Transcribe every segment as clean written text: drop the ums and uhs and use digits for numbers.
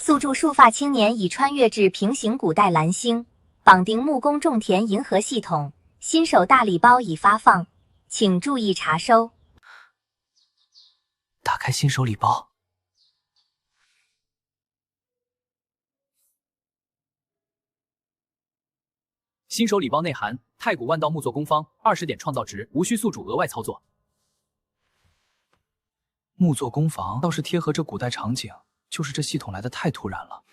宿助束发青年已穿越至平行古代蓝星，绑定木工种田银河系统，新手大礼包已发放，请注意查收。打开新手礼包。新手礼包内含太古万道木作工坊20点创造值，无需宿主额外操作。木作工坊倒是贴合这古代场景，就是这系统来的太突然了。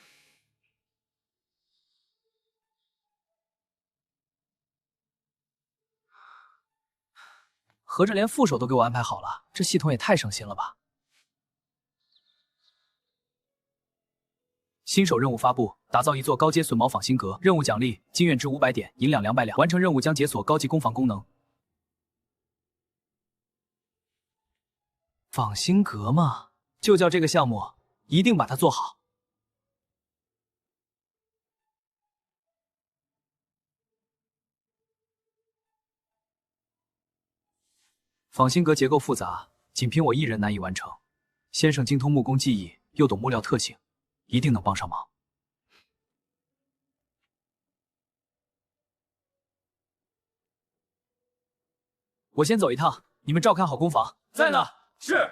合着连副手都给我安排好了，这系统也太省心了吧！新手任务发布：打造一座高阶榫卯仿新阁，任务奖励金院之500点，银两200两。完成任务将解锁高级攻防功能。仿新阁嘛，就叫这个项目，一定把它做好。仿新阁结构复杂，仅凭我一人难以完成。先生精通木工技艺，又懂木料特性，一定能帮上忙。我先走一趟，你们照看好工房。在呢，是。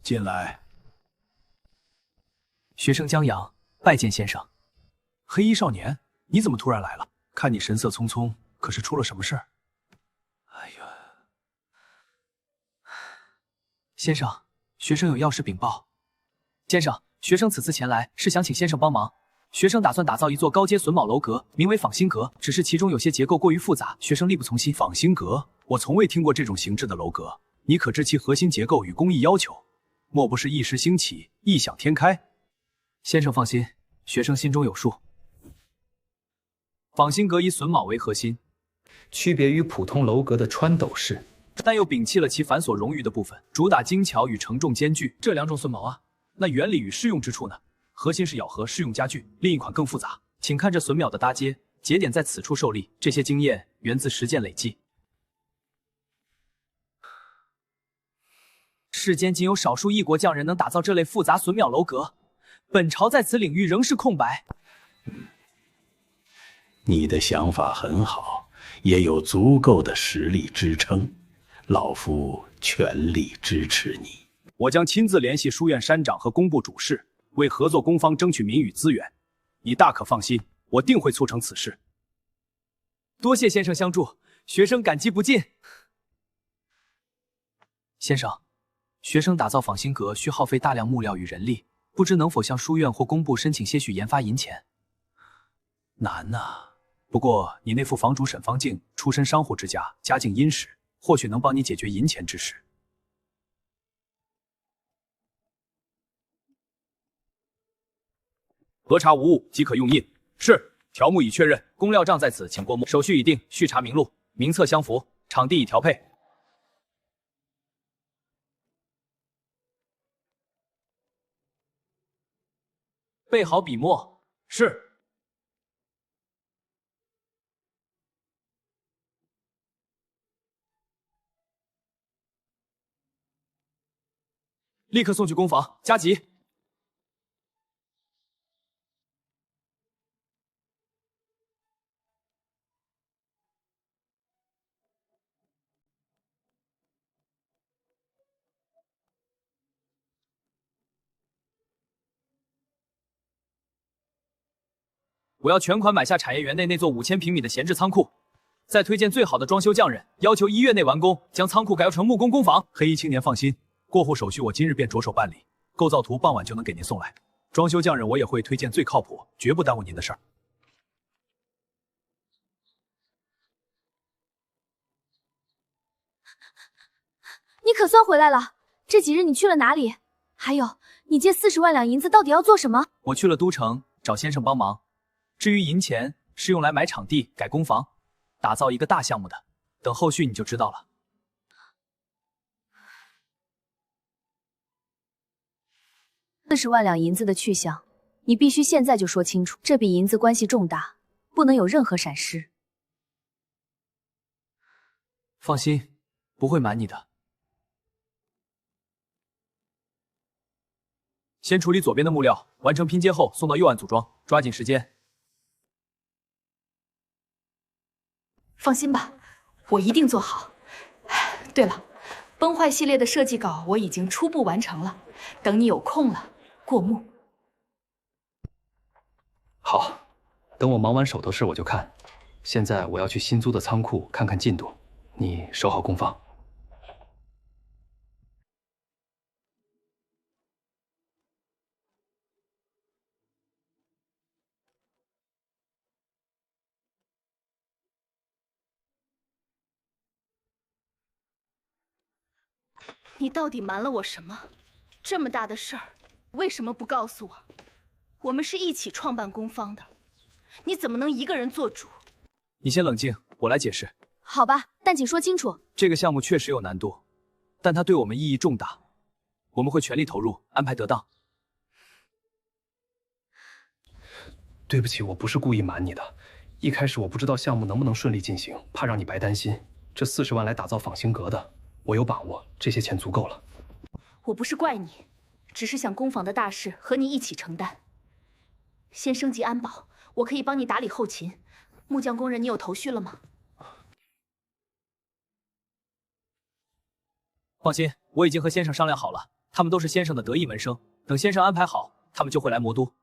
进来。学生江阳拜见先生。黑衣少年，你怎么突然来了？看你神色匆匆，可是出了什么事儿？哎呀，先生，学生有要事禀报。先生，学生此次前来是想请先生帮忙。学生打算打造一座高阶榫卯楼阁，名为仿新阁，只是其中有些结构过于复杂，学生力不从心。仿新阁，我从未听过这种形制的楼阁，你可知其核心结构与工艺要求？莫不是一时兴起，异想天开？先生放心，学生心中有数。仿新阁以榫卯为核心，区别于普通楼阁的穿斗式，但又摒弃了其繁琐冗余的部分，主打精巧与承重兼具。这两种榫卯啊，那原理与适用之处呢？核心是咬合适用家具，另一款更复杂。请看这榫卯的搭接，节点在此处受力，这些经验源自实践累积。世间仅有少数异国匠人能打造这类复杂榫卯楼阁，本朝在此领域仍是空白。你的想法很好，也有足够的实力支撑，老夫全力支持你。我将亲自联系书院山长和工部主事，为合作工坊争取民与资源。你大可放心，我定会促成此事。多谢先生相助，学生感激不尽。先生，学生打造仿新阁需耗费大量木料与人力，不知能否向书院或工部申请些许研发银钱？难呐。不过你那副房主沈方静出身商户之家，家境殷实，或许能帮你解决银钱之事。核查无误即可用印。是，条目已确认，工料账在此，请过目。手续已定，续查名录，名册相符，场地已调配。备好笔墨。是。立刻送去工房，加急。我要全款买下产业园内那座5000平米的闲置仓库，再推荐最好的装修匠人，要求1月内完工，将仓库改造成木工工坊。黑衣青年放心，过户手续我今日便着手办理，构造图傍晚就能给您送来。装修匠人我也会推荐最靠谱，绝不耽误您的事儿。你可算回来了，这几日你去了哪里？还有，你借40万两银子到底要做什么？我去了都城，找先生帮忙。至于银钱，是用来买场地、改工房、打造一个大项目的。等后续你就知道了。40万两银子的去向，你必须现在就说清楚。这笔银子关系重大，不能有任何闪失。放心，不会瞒你的。先处理左边的木料，完成拼接后送到右岸组装，抓紧时间。放心吧，我一定做好。对了，崩坏系列的设计稿我已经初步完成了，等你有空了过目。好，等我忙完手头事我就看。现在我要去新租的仓库看看进度，你守好工坊。你到底瞒了我什么？这么大的事儿，为什么不告诉我？我们是一起创办工坊的，你怎么能一个人做主？你先冷静，我来解释。好吧，但请说清楚。这个项目确实有难度，但它对我们意义重大，我们会全力投入，安排得当。对不起，我不是故意瞒你的。一开始我不知道项目能不能顺利进行，怕让你白担心。这40万来打造仿星阁的，我有把握，这些钱足够了。我不是怪你，只是想工坊的大事和你一起承担。先升级安保，我可以帮你打理后勤。木匠工人，你有头绪了吗？放心，我已经和先生商量好了，他们都是先生的得意门生。等先生安排好，他们就会来魔都。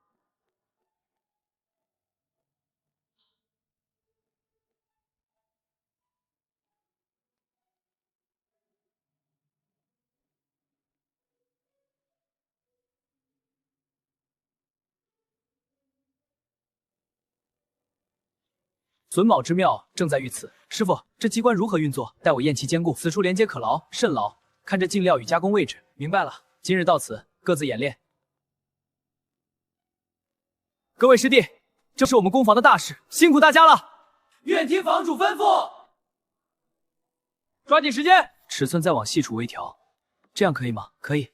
榫卯之妙正在于此。师傅，这机关如何运作？待我验其坚固，此处连接可牢，甚牢。看这进料与加工位置，明白了。今日到此，各自演练。各位师弟，这是我们工坊的大事，辛苦大家了。愿听房主吩咐。抓紧时间，尺寸再往细处微调，这样可以吗？可以。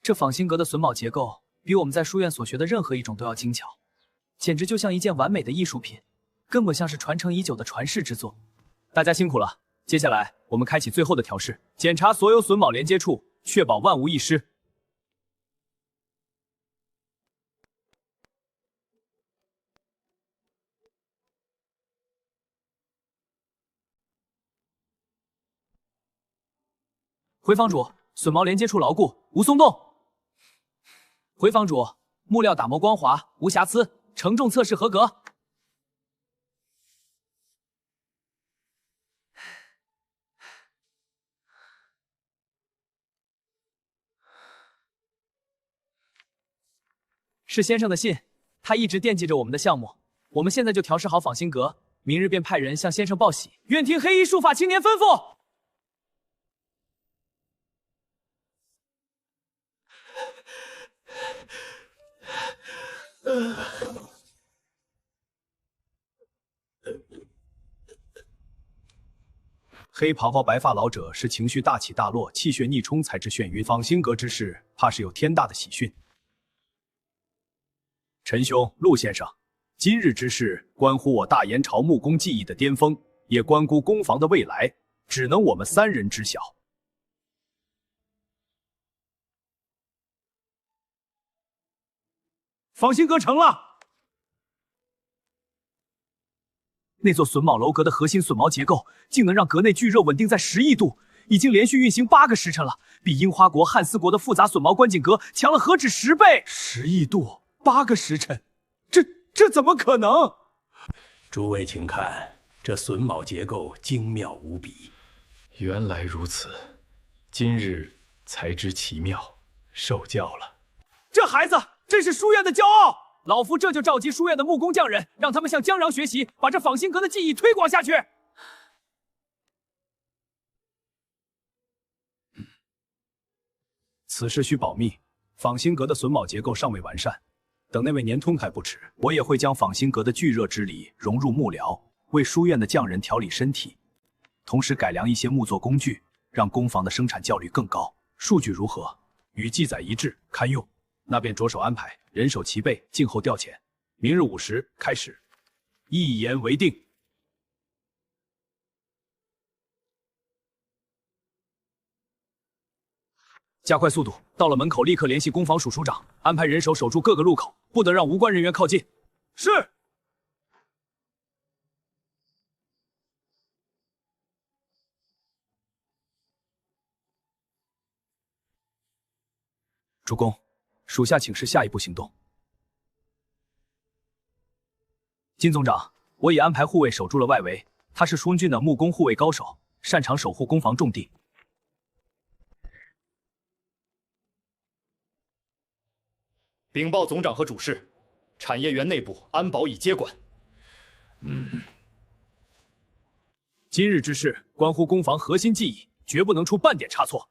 这仿星阁的榫卯结构，比我们在书院所学的任何一种都要精巧，简直就像一件完美的艺术品，根本像是传承已久的传世之作。大家辛苦了，接下来我们开启最后的调试，检查所有榫卯连接处，确保万无一失。回房主，榫卯连接处牢固，无松动。回房主，木料打磨光滑，无瑕疵，承重测试合格。是先生的信，他一直惦记着我们的项目。我们现在就调试好仿星阁，明日便派人向先生报喜。愿听黑衣术法青年吩咐。黑袍袍白发老者是情绪大起大落，气血逆冲才致眩晕。仿星阁之事，怕是有天大的喜讯。陈兄、陆先生，今日之事关乎我大延朝木工技艺的巅峰，也关乎工坊的未来，只能我们3人知晓。仿星阁成了。那座榫卯楼阁的核心榫卯结构，竟能让阁内聚热稳定在10亿度，已经连续运行8个时辰了，比樱花国、汉斯国的复杂榫卯观景阁强了何止10倍！10亿度，8个时辰，这怎么可能？诸位请看，这榫卯结构精妙无比。原来如此，今日才知其妙，受教了。这孩子真是书院的骄傲。老夫这就召集书院的木工匠人，让他们向江禳学习，把这仿星阁的技艺推广下去。此事需保密，仿新阁的榫卯结构尚未完善，等那位年通还不迟，我也会将仿新阁的聚热之理融入木疗，为书院的匠人调理身体，同时改良一些木作工具，让工坊的生产效率更高。数据如何？与记载一致，堪用。那便着手安排，人手齐备，静候调遣。明日午时开始。一言为定。加快速度，到了门口立刻联系工坊署署长，安排人手守住各个路口，不得让无关人员靠近。是。主公，属下请示下一步行动。金总长，我已安排护卫守住了外围，他是舒军的木工护卫高手，擅长守护攻防重地。禀报总长和主事，产业园内部安保已接管。今日之事关乎攻防核心技艺，绝不能出半点差错。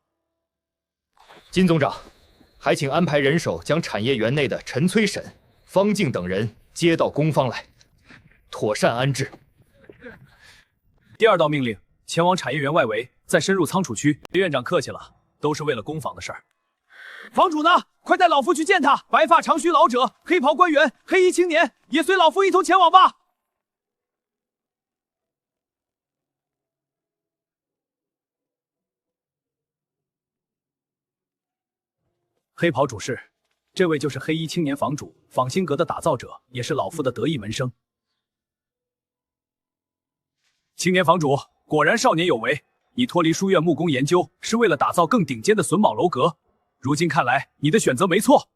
金总长，还请安排人手将产业园内的陈崔沈、方静等人接到攻方来，妥善安置。第二道命令，前往产业园外围，再深入仓储区。别院长客气了，都是为了攻防的事儿。房主呢？快带老夫去见他！白发长须老者、黑袍官员、黑衣青年，也随老夫一同前往吧。黑袍主事，这位就是黑衣青年房主，仿新阁的打造者，也是老夫的得意门生。青年房主果然少年有为，你脱离书院木工研究，是为了打造更顶尖的榫卯楼阁。如今看来，你的选择没错。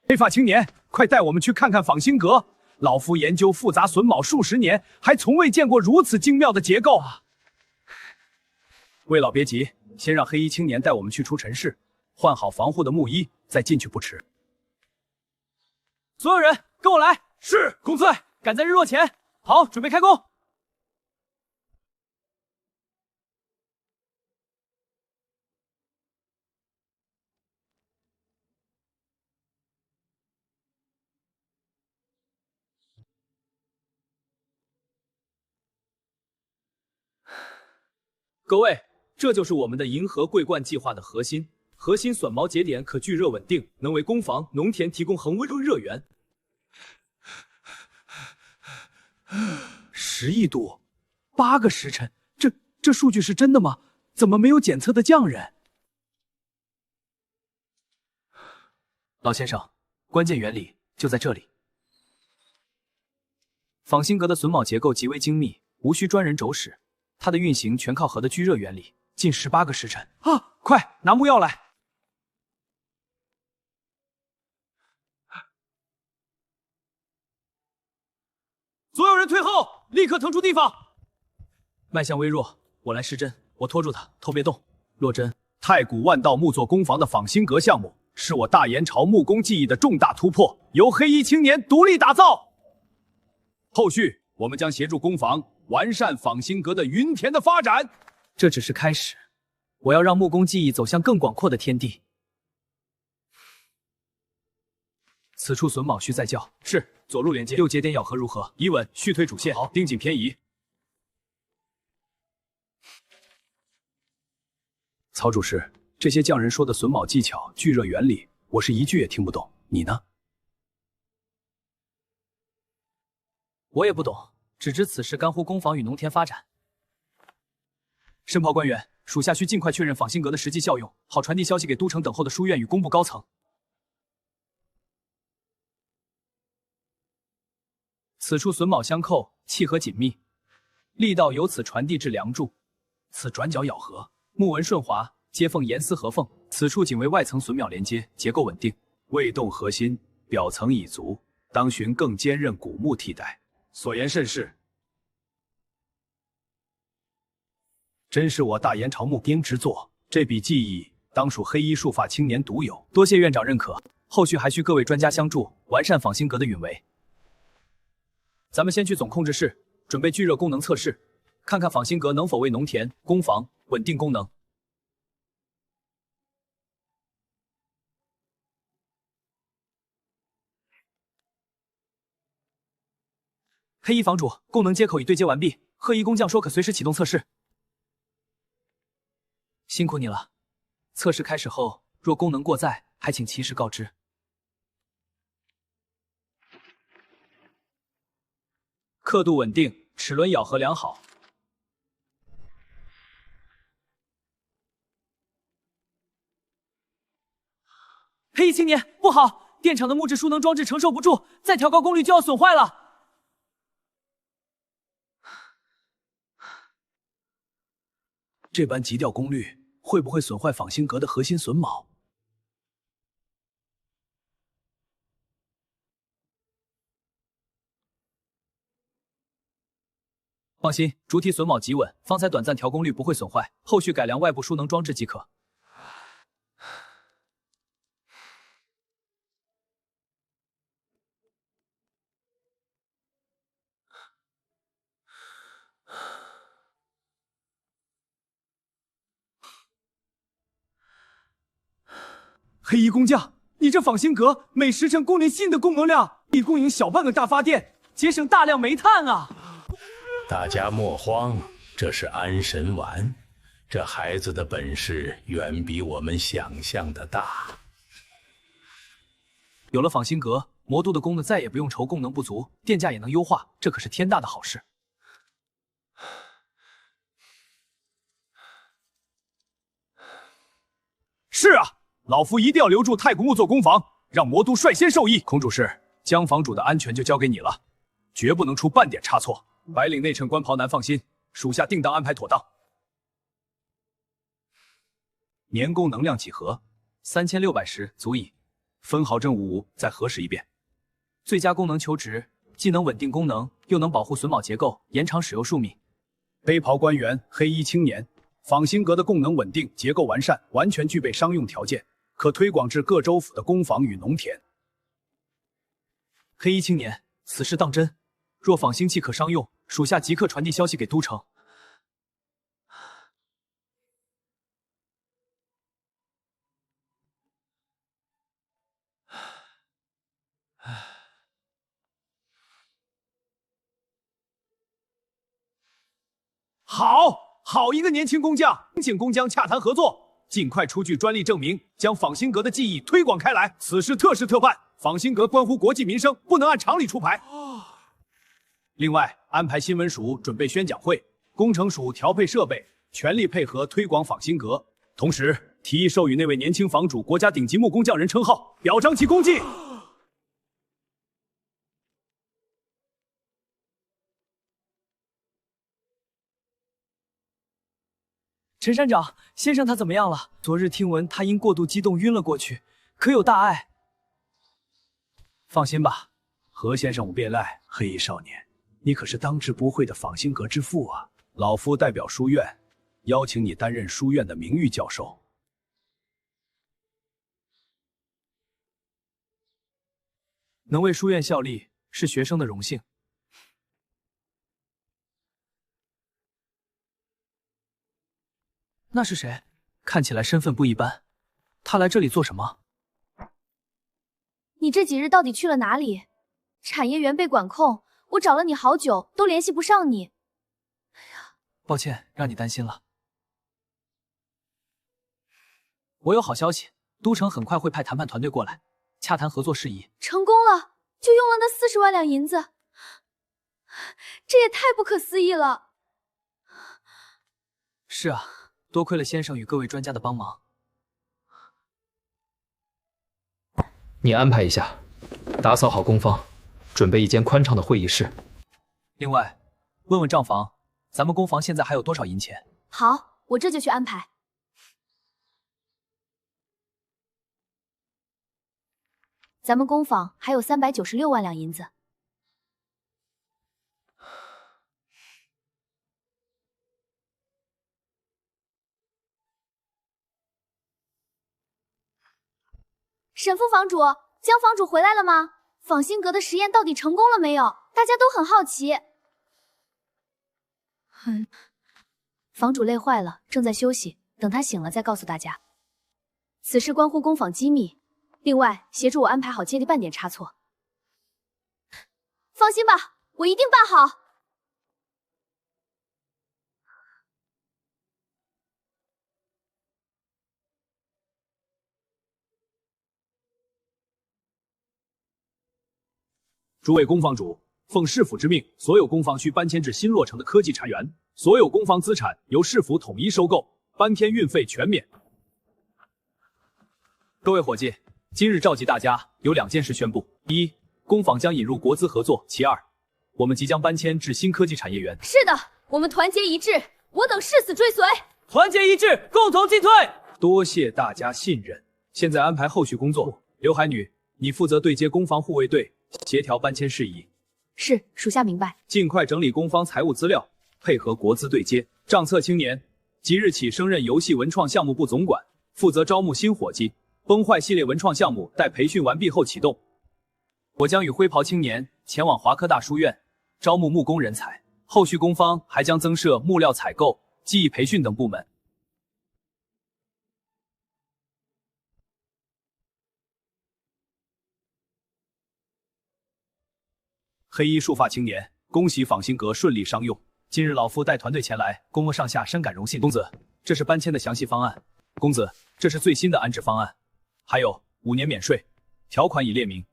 黑发青年，快带我们去看看仿新阁！老夫研究复杂榫卯数十年，还从未见过如此精妙的结构啊！魏老别急，先让黑衣青年带我们去出陈室，换好防护的木衣，再进去不迟。所有人跟我来！是，公子，赶在日落前。好，准备开工。各位，这就是我们的银河桂冠计划的核心。核心榫卯节点可聚热稳定，能为工坊、农田提供恒温热源。10亿度，8个时辰，这数据是真的吗？怎么没有检测的匠人？老先生，关键原理就在这里。仿新阁的榫卯结构极为精密，无需专人肘使。它的运行全靠核的聚热原理，近18个时辰啊！快拿木药来！所有人退后，立刻腾出地方。脉象微弱，我来施针，我拖住他，头别动。落针。太古万道木作工坊的仿新阁项目，是我大元朝木工技艺的重大突破，由黑衣青年独立打造。后续我们将协助工坊完善仿新阁的云田的发展，这只是开始。我要让木工技艺走向更广阔的天地。此处榫卯需再校。是，左路连接，6节点咬合如何？已稳，续推主线。好，盯紧偏移。曹主事，这些匠人说的榫卯技巧、聚热原理，我是一句也听不懂。你呢？我也不懂。只知此事干乎工坊与农田发展。申报官员，属下需尽快确认仿新阁的实际效用，好传递消息给都城等候的书院与工部高层。此处榫卯相扣，契合紧密，力道由此传递至梁柱。此转角咬合，木纹顺滑，接缝严丝合缝。此处仅为外层榫卯连接，结构稳定，未动核心，表层已足，当寻更坚韧古木替代。所言甚是，真是我大元朝木编之作。这笔技艺当属黑衣束发青年独有，多谢院长认可。后续还需各位专家相助，完善仿新阁的允为。咱们先去总控制室准备聚热功能测试，看看仿新阁能否为农田、工房稳定功能。黑衣房主，供能接口已对接完毕，贺一工匠说可随时启动测试。辛苦你了。测试开始后，若功能过载，还请及时告知。刻度稳定，齿轮咬合良好。黑衣青年，不好！电厂的木质输能装置承受不住，再调高功率就要损坏了。这般急调功率，会不会损坏仿星阁的核心榫卯？放心，主体榫卯极稳，方才短暂调功率不会损坏，后续改良外部输能装置即可。黑衣工匠，你这仿星阁每时辰供应新的供能量，已供应小半个大发电，节省大量煤炭啊！大家莫慌，这是安神丸，这孩子的本事远比我们想象的大。有了仿星阁，魔都的宫子再也不用愁供能不足，电价也能优化，这可是天大的好事。是啊。老夫一定要留住太古木做工房，让魔都率先受益。孔主事，江房主的安全就交给你了，绝不能出半点差错。白领内衬官袍男放心，属下定当安排妥当。年功能量几何？3610足矣。分毫正55再核实一遍。最佳功能求职，既能稳定功能，又能保护榫卯结构，延长使用寿命。背袍官员，黑衣青年，仿星阁的功能稳定，结构完善，完全具备商用条件。可推广至各州府的工坊与农田。黑衣青年，此事当真？若仿星器可商用，属下即刻传递消息给都城。好一个年轻工匠，请工匠洽谈合作，尽快出具专利证明，将仿星阁的技艺推广开来。此事特事特办，仿星阁关乎国计民生，不能按常理出牌。另外，安排新闻署准备宣讲会，工程署调配设备，全力配合推广仿星阁。同时，提议授予那位年轻房主国家顶级木工匠人称号，表彰其功绩。陈山长，先生他怎么样了？昨日听闻他因过度激动晕了过去，可有大碍？放心吧，何先生无别赖。黑衣少年，你可是当之无愧的仿星阁之父啊！老夫代表书院，邀请你担任书院的名誉教授。能为书院效力，是学生的荣幸。那是谁？看起来身份不一般。他来这里做什么？你这几日到底去了哪里？产业园被管控，我找了你好久，都联系不上你。哎呀，抱歉，让你担心了。我有好消息，都城很快会派谈判团队过来，洽谈合作事宜。成功了，就用了那40万两银子，这也太不可思议了。是啊。多亏了先生与各位专家的帮忙。你安排一下，打扫好工坊，准备一间宽敞的会议室。另外，问问账房，咱们工坊现在还有多少银钱？好，我这就去安排。咱们工坊还有396万两银子。沈副房主，江房主回来了吗？仿星阁的实验到底成功了没有？大家都很好奇。房主累坏了，正在休息，等他醒了再告诉大家。此事关乎工坊机密，另外协助我安排好接力，半点差错。放心吧，我一定办好。诸位工坊主，奉市府之命，所有工坊需搬迁至新落成的科技产园，所有工坊资产由市府统一收购，搬迁运费全免。各位伙计，今日召集大家有2件事宣布：一，工坊将引入国资合作；其二，我们即将搬迁至新科技产业园。是的，我们团结一致，我等誓死追随。团结一致，共同进退。多谢大家信任。现在安排后续工作，刘海女，你负责对接工坊护卫队，协调搬迁事宜。是，属下明白。尽快整理工坊财务资料，配合国资对接。账册青年即日起升任游戏文创项目部总管，负责招募新伙计。崩坏系列文创项目待培训完毕后启动。我将与灰袍青年前往华科大书院招募木工人才，后续工坊还将增设木料采购、技艺培训等部门。黑衣束发青年，恭喜仿新阁顺利商用。今日老夫带团队前来，公公上下深感荣幸。公子，这是搬迁的详细方案。公子，这是最新的安置方案，还有5年免税，条款已列明。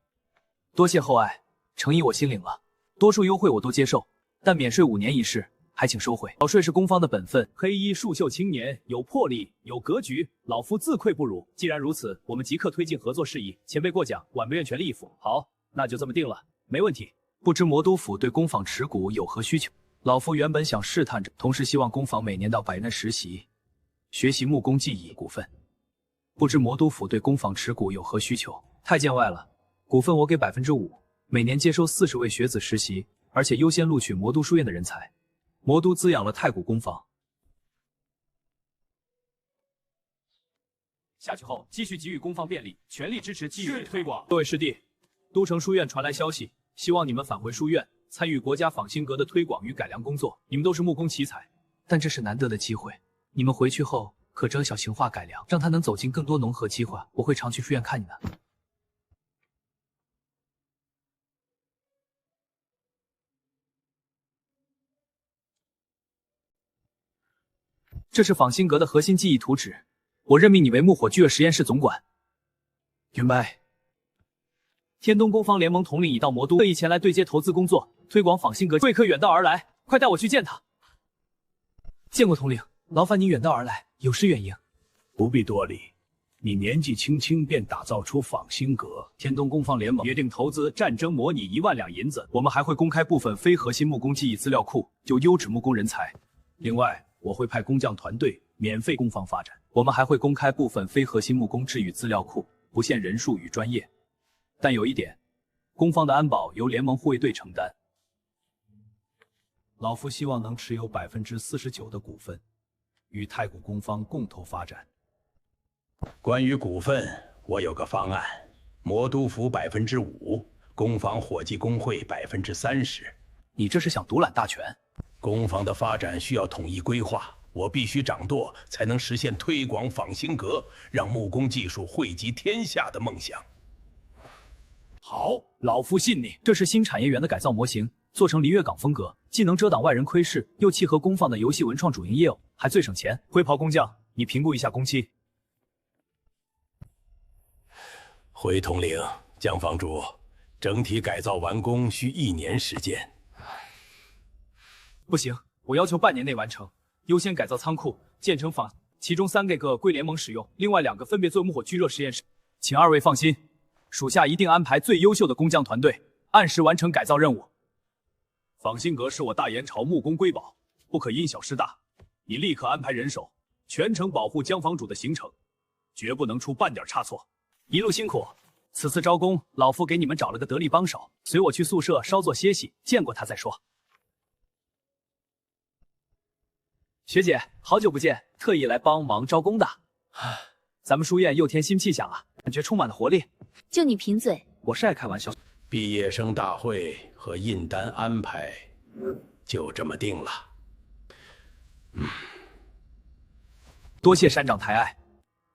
多谢厚爱，诚意我心领了。多数优惠我都接受，但免税5年一事，还请收回。缴税是工坊的本分。黑衣束袖青年有魄力，有格局，老夫自愧不如。既然如此，我们即刻推进合作事宜。前辈过奖，晚不愿全力以赴。好，那就这么定了，没问题。不知魔都府对工坊持股有何需求？老夫原本想试探着，同时希望工坊每年到百人实习，学习木工技艺股份。不知魔都府对工坊持股有何需求？太见外了，股份我给5%，每年接收40位学子实习，而且优先录取魔都书院的人才。魔都滋养了太古工坊，下去后继续给予工坊便利，全力支持技艺推广。各位师弟，都城书院传来消息，希望你们返回书院，参与国家仿新阁的推广与改良工作。你们都是木工奇才，但这是难得的机会，你们回去后可整小型化改良，让它能走进更多农合机会。我会常去书院看你的。这是仿新阁的核心技艺图纸，我任命你为木火巨热实验室总管。云白，天东工坊联盟统领已到魔都，特意前来对接投资工作，推广仿新阁。贵客远道而来，快带我去见他。见过统领，劳烦您远道而来，有失远迎。不必多礼，你年纪轻轻便打造出仿新阁，天东工坊联盟约定投资战争模拟1万两银子。我们还会公开部分非核心木工技艺资料库，就优质木工人才。另外，我会派工匠团队免费工坊发展。我们还会公开部分非核心木工制与资料库，不限人数与专业。但有一点，工坊的安保由联盟护卫队承担。老夫希望能持有49%的股份，与太古工坊共同发展。关于股份，我有个方案：魔都府5%，工坊伙计工会30%。你这是想独揽大权？工坊的发展需要统一规划，我必须掌舵，才能实现推广仿新阁，让木工技术惠及天下的梦想。好，老夫信你。这是新产业园的改造模型，做成璃月港风格，既能遮挡外人窥视，又契合工坊的游戏文创主营业务，还最省钱。灰袍工匠，你评估一下工期。回统领，江坊主，整体改造完工需1年时间。不行，我要求半年内完成。优先改造仓库，建成坊，其中3个归联盟使用，另外2个分别作木火巨热实验室。请2位放心，属下一定安排最优秀的工匠团队，按时完成改造任务。仿新阁是我大延朝木工瑰宝，不可因小失大。你立刻安排人手，全程保护江坊主的行程，绝不能出半点差错。一路辛苦，此次招工，老夫给你们找了个得力帮手，随我去宿舍稍作歇息，见过他再说。学姐，好久不见，特意来帮忙招工的。咱们书院又添新气象啊，感觉充满了活力。就你贫嘴，我是爱开玩笑。毕业生大会和印单安排就这么定了。多谢山长抬爱，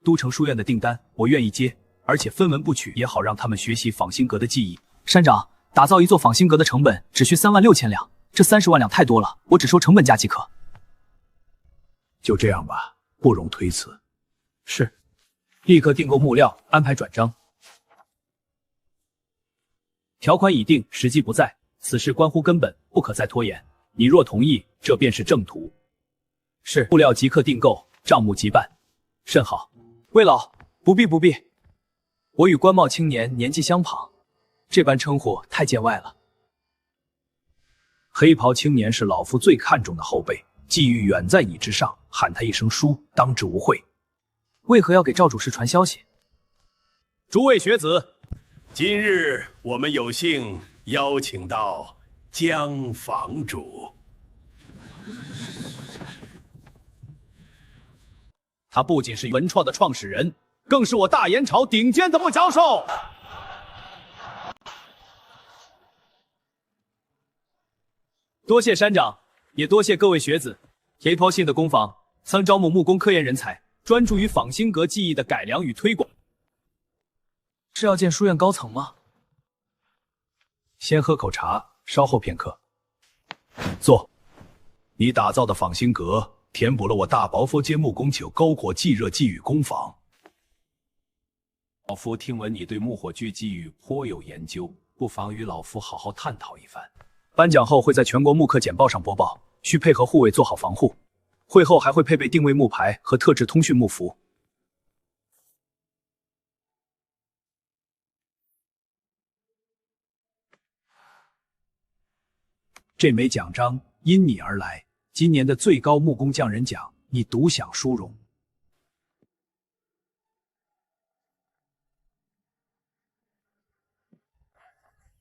都城书院的订单我愿意接，而且分文不取，也好让他们学习仿新阁的技艺。山长，打造一座仿新阁的成本只需36000两，这30万两太多了，我只收成本价即可。就这样吧，不容推辞。是，立刻订购木料，安排转账。条款已定，时机不在，此事关乎根本，不可再拖延。你若同意，这便是正途。是，木料即刻订购，账目即办。甚好。魏老，不必不必，我与官帽青年年纪相仿，这般称呼太见外了。黑袍青年是老夫最看重的后辈，际遇远在你之上，喊他一声叔，当之无愧。为何要给赵主事传消息？诸位学子，今日我们有幸邀请到江房主。他不仅是文创的创始人，更是我大元朝顶尖的木教授。多谢山长，也多谢各位学子。黑袍信的工坊曾招募木工科研人才，专注于仿新阁技艺的改良与推广。是要见书院高层吗？先喝口茶，稍后片刻。坐。你打造的仿新阁填补了我大薄佛街木工酒篝火即热技艺工坊。老夫听闻你对木火炬技艺颇有研究，不妨与老夫好好探讨一番。颁奖后会在全国木刻简报上播报，需配合护卫做好防护。会后还会配备定位木牌和特制通讯木符。这枚奖章因你而来，今年的最高木工匠人奖，你独享殊荣。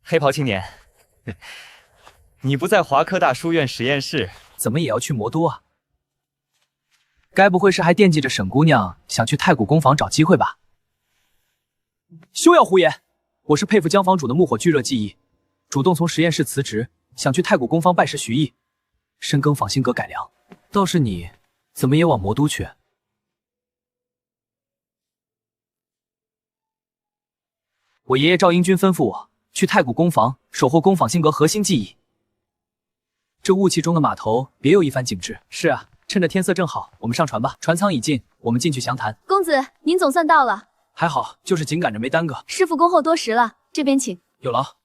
黑袍青年，你不在华科大书院实验室，怎么也要去魔都啊？该不会是还惦记着沈姑娘，想去太古工坊找机会吧？休要胡言！我是佩服江房主的木火巨热技艺，主动从实验室辞职，想去太古工坊拜师学艺，深耕仿新阁改良。倒是你，怎么也往魔都去？我爷爷赵英军吩咐我去太古工坊守候工坊新阁核心技艺。这雾气中的码头别有一番景致。是啊，趁着天色正好，我们上船吧。船舱已进，我们进去详谈。公子，您总算到了。还好，就是紧赶着没耽搁。师傅恭候多时了，这边请。有劳。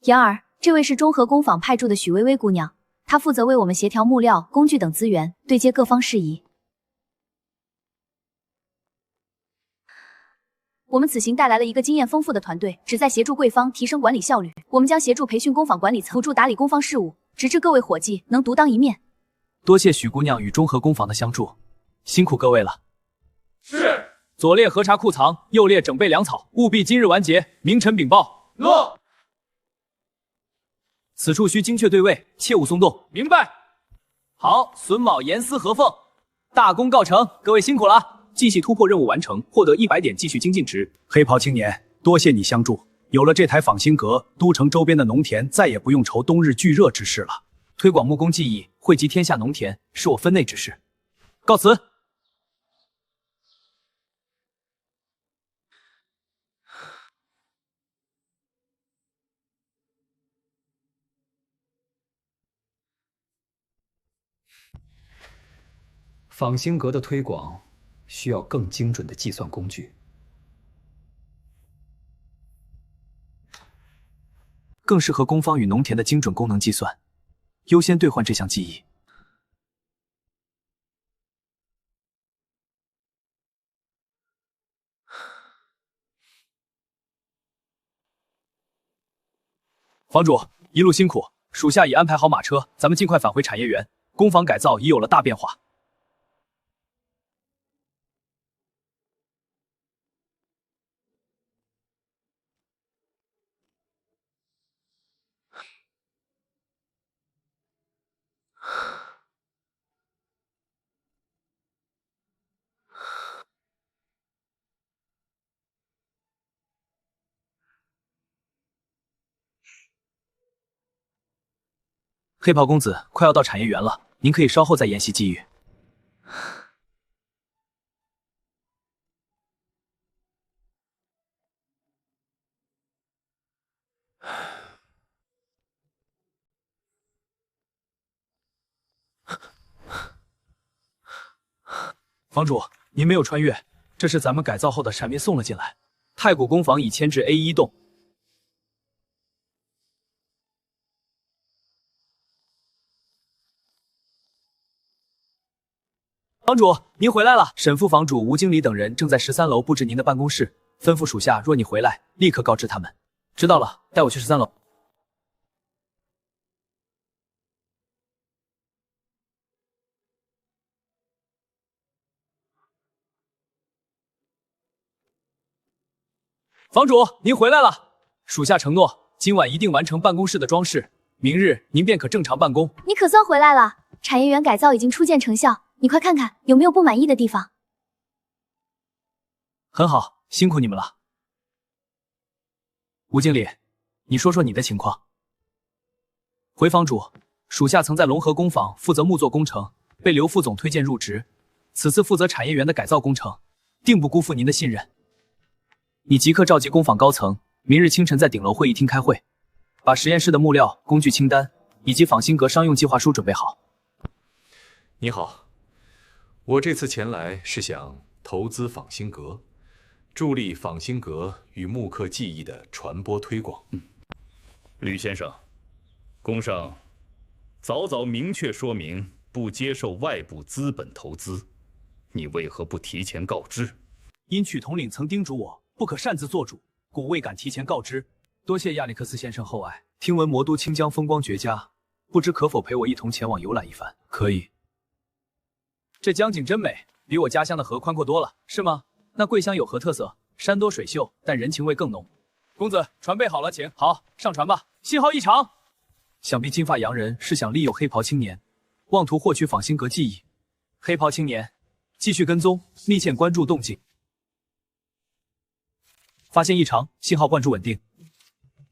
言儿，这位是中和工坊派驻的许薇薇姑娘，她负责为我们协调木料、工具等资源，对接各方事宜。我们此行带来了一个经验丰富的团队，旨在协助贵方提升管理效率。我们将协助培训工坊管理层，辅助打理工坊事务，直至各位伙计能独当一面。多谢许姑娘与中和工坊的相助，辛苦各位了。是。左列核查库藏，右列整备粮草，务必今日完结，明晨禀报。诺。此处需精确对位，切勿松动。明白。好，榫卯严丝合缝，大功告成，各位辛苦了。继续突破任务完成，获得100点继续精进值。黑袍青年，多谢你相助。有了这台仿新阁，都城周边的农田再也不用愁冬日巨热之事了。推广木工技艺，惠及天下农田，是我分内之事。告辞。仿新阁的推广需要更精准的计算工具，更适合工坊与农田的精准功能计算，优先兑换这项技艺。房主一路辛苦，属下已安排好马车，咱们尽快返回产业园。工坊改造已有了大变化。黑袍公子快要到产业园了，您可以稍后再研习技艺。房主，您没有穿越，这是咱们改造后的产品送了进来。太古工坊已迁至 A1 栋。房主，您回来了。沈副房主、吴经理等人正在13楼布置您的办公室，吩咐属下，若你回来，立刻告知他们。知道了，带我去13楼。房主，您回来了。属下承诺，今晚一定完成办公室的装饰，明日您便可正常办公。你可算回来了，产业园改造已经初见成效，你快看看有没有不满意的地方。很好，辛苦你们了。吴经理，你说说你的情况。回房主，属下曾在龙河工坊负责木作工程，被刘副总推荐入职，此次负责产业园的改造工程，定不辜负您的信任。你即刻召集工坊高层，明日清晨在顶楼会议厅开会，把实验室的木料、工具清单以及仿新阁商用计划书准备好。你好，我这次前来是想投资仿新阁，助力仿新阁与木刻技艺的传播推广。吕先生，工商早早明确说明不接受外部资本投资，你为何不提前告知？因曲统领曾叮嘱我不可擅自做主，故未敢提前告知。多谢亚历克斯先生厚爱。听闻魔都清江风光绝佳，不知可否陪我一同前往游览一番？可以。这江景真美，比我家乡的河宽阔多了，是吗？那桂乡有何特色？山多水秀，但人情味更浓。公子，船备好了，请。好，上船吧。信号异常。想必金发洋人是想利诱黑袍青年，妄图获取仿新阁技艺。黑袍青年，继续跟踪，密切关注动静。发现异常，信号灌注稳定。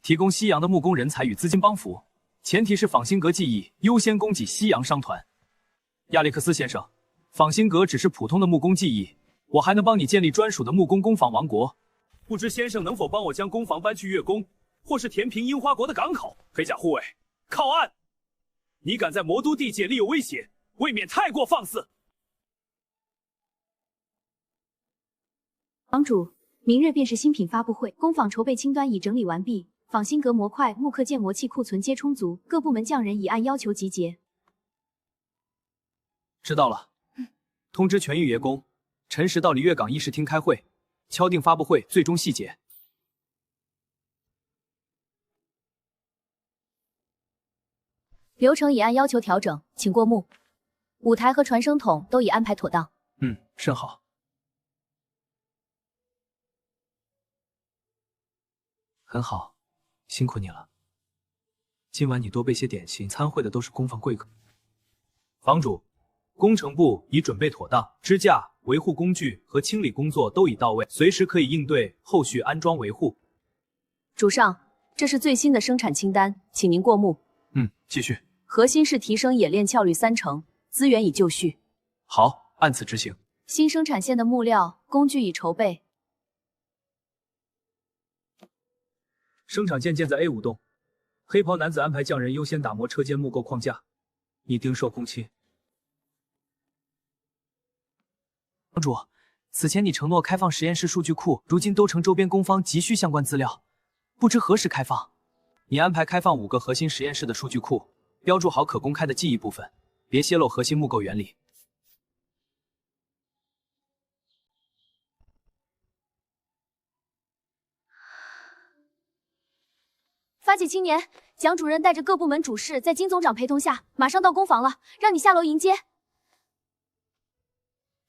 提供西洋的木工人才与资金帮扶，前提是仿新阁技艺优先供给西洋商团。亚历克斯先生，仿新阁只是普通的木工技艺，我还能帮你建立专属的木工工坊王国。不知先生能否帮我将工坊搬去月宫，或是填平樱花国的港口？黑甲护卫，靠岸！你敢在魔都地界立有威胁，未免太过放肆。房主，明日便是新品发布会，工坊筹备清单已整理完毕，仿新阁模块、木刻建模器库存皆充足，各部门匠人已按要求集结。知道了。通知全域员工，辰时到里月港议事厅开会，敲定发布会最终细节。流程已按要求调整，请过目。舞台和传声筒都已安排妥当。甚好。很好，辛苦你了。今晚你多备些点心，参会的都是工坊贵客。房主，工程部已准备妥当，支架、维护工具和清理工作都已到位，随时可以应对后续安装维护。主上，这是最新的生产清单，请您过目。继续。核心是提升冶炼效率30%，资源已就绪。好，按此执行。新生产线的木料、工具已筹备。生产线建在 A5 栋，黑袍男子安排匠人优先打磨车间木构框架，拟钉售工期。房主，此前你承诺开放实验室数据库，如今都城周边工坊急需相关资料，不知何时开放？你安排开放5个核心实验室的数据库，标注好可公开的记忆部分，别泄露核心木构原理。发起青年，蒋主任带着各部门主事，在金总长陪同下，马上到工坊了，让你下楼迎接。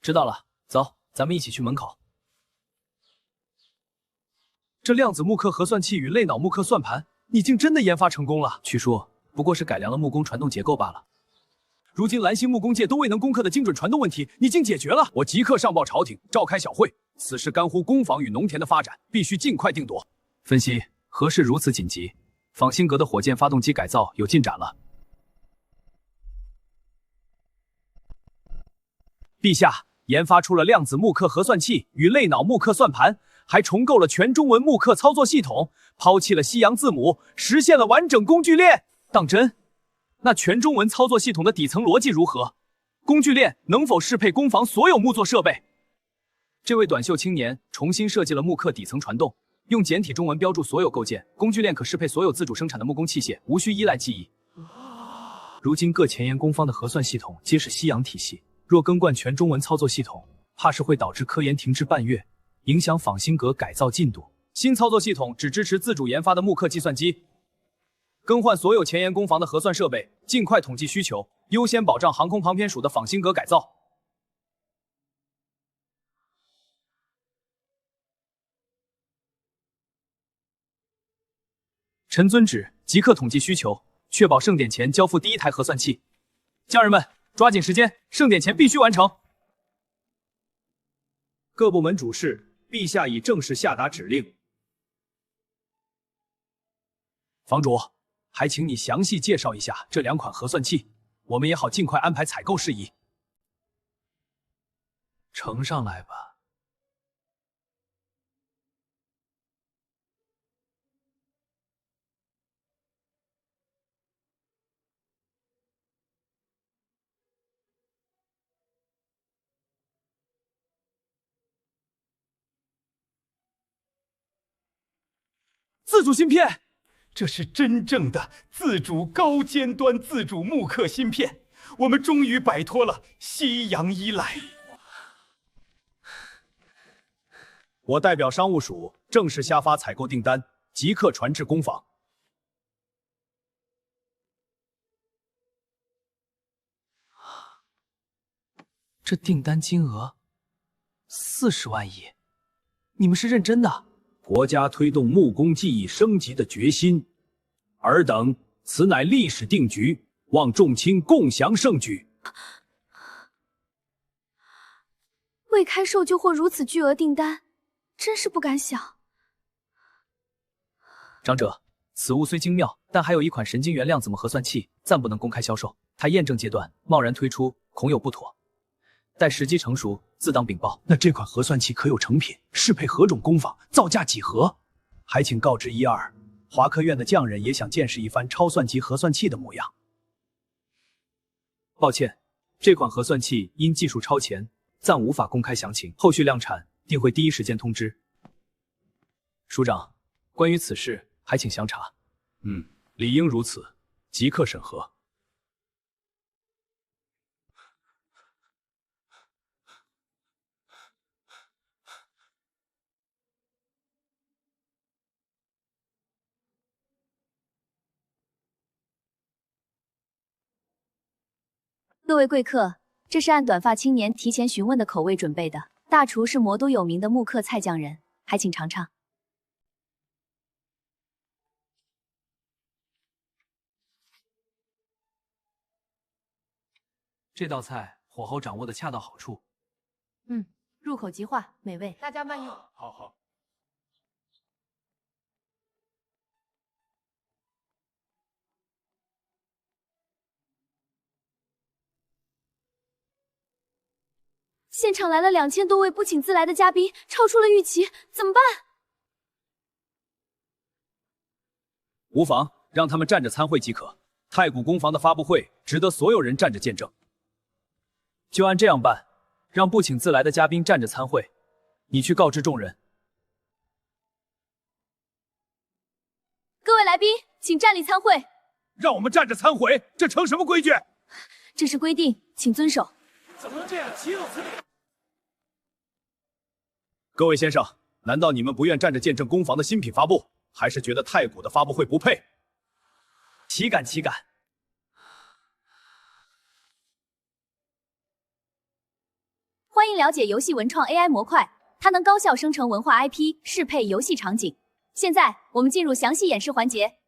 知道了，走，咱们一起去门口。这量子木刻核算器与类脑木刻算盘，你竟真的研发成功了？据说不过是改良了木工传动结构罢了。如今蓝星木工界都未能攻克的精准传动问题，你竟解决了！我即刻上报朝廷，召开小会。此事干乎工坊与农田的发展，必须尽快定夺。分析何事如此紧急？仿新阁的火箭发动机改造有进展了。陛下研发出了量子木刻核算器与类脑木刻算盘，还重构了全中文木刻操作系统，抛弃了西洋字母，实现了完整工具链。当真？那全中文操作系统的底层逻辑如何？工具链能否适配工坊所有木作设备？这位短袖青年重新设计了木刻底层传动，用简体中文标注所有构件。工具链可适配所有自主生产的木工器械，无需依赖记忆。如今各前沿工坊的核算系统皆是西洋体系，若更换全中文操作系统，怕是会导致科研停滞半月，影响仿新阁改造进度。新操作系统只支持自主研发的木刻计算机。更换所有前沿工坊的核算设备，尽快统计需求，优先保障航空航天署的仿新阁改造。臣遵旨，即刻统计需求，确保盛典前交付第一台核算器。匠人们，抓紧时间，盛典前必须完成。各部门主事，陛下已正式下达指令。房主，还请你详细介绍一下这2款核算器，我们也好尽快安排采购事宜。呈上来吧。自主芯片，这是真正的自主高尖端自主木刻芯片，我们终于摆脱了西洋依赖。我代表商务署正式下发采购订单，即刻传至工坊。这订单金额40万亿，你们是认真的？国家推动木工技艺升级的决心，尔等此乃历史定局，望众卿共襄盛举。未开售就获如此巨额订单，真是不敢想。长者，此物虽精妙，但还有一款神经元量子模核算器暂不能公开销售，它验证阶段，贸然推出恐有不妥。待时机成熟，自当禀报。那这款核算器可有成品？适配何种工坊？造价几何？还请告知一二。华科院的匠人也想见识一番超算级核算器的模样。抱歉，这款核算器因技术超前，暂无法公开详情，后续量产定会第一时间通知。署长，关于此事还请详查。理应如此，即刻审核。各位贵客，这是按短发青年提前询问的口味准备的。大厨是魔都有名的木刻菜匠人，还请尝尝。这道菜火候掌握的恰到好处。入口即化，美味。大家慢用。好。现场来了2000多位不请自来的嘉宾，超出了预期，怎么办？无妨，让他们站着参会即可。太古工坊的发布会值得所有人站着见证。就按这样办，让不请自来的嘉宾站着参会。你去告知众人。各位来宾，请站立参会。让我们站着参会，这成什么规矩？这是规定，请遵守。怎么能这样岂有此理！各位先生，难道你们不愿站着见证工坊的新品发布，还是觉得太古的发布会不配？岂敢！欢迎了解游戏文创 AI 模块，它能高效生成文化 IP， 适配游戏场景。现在我们进入详细演示环节。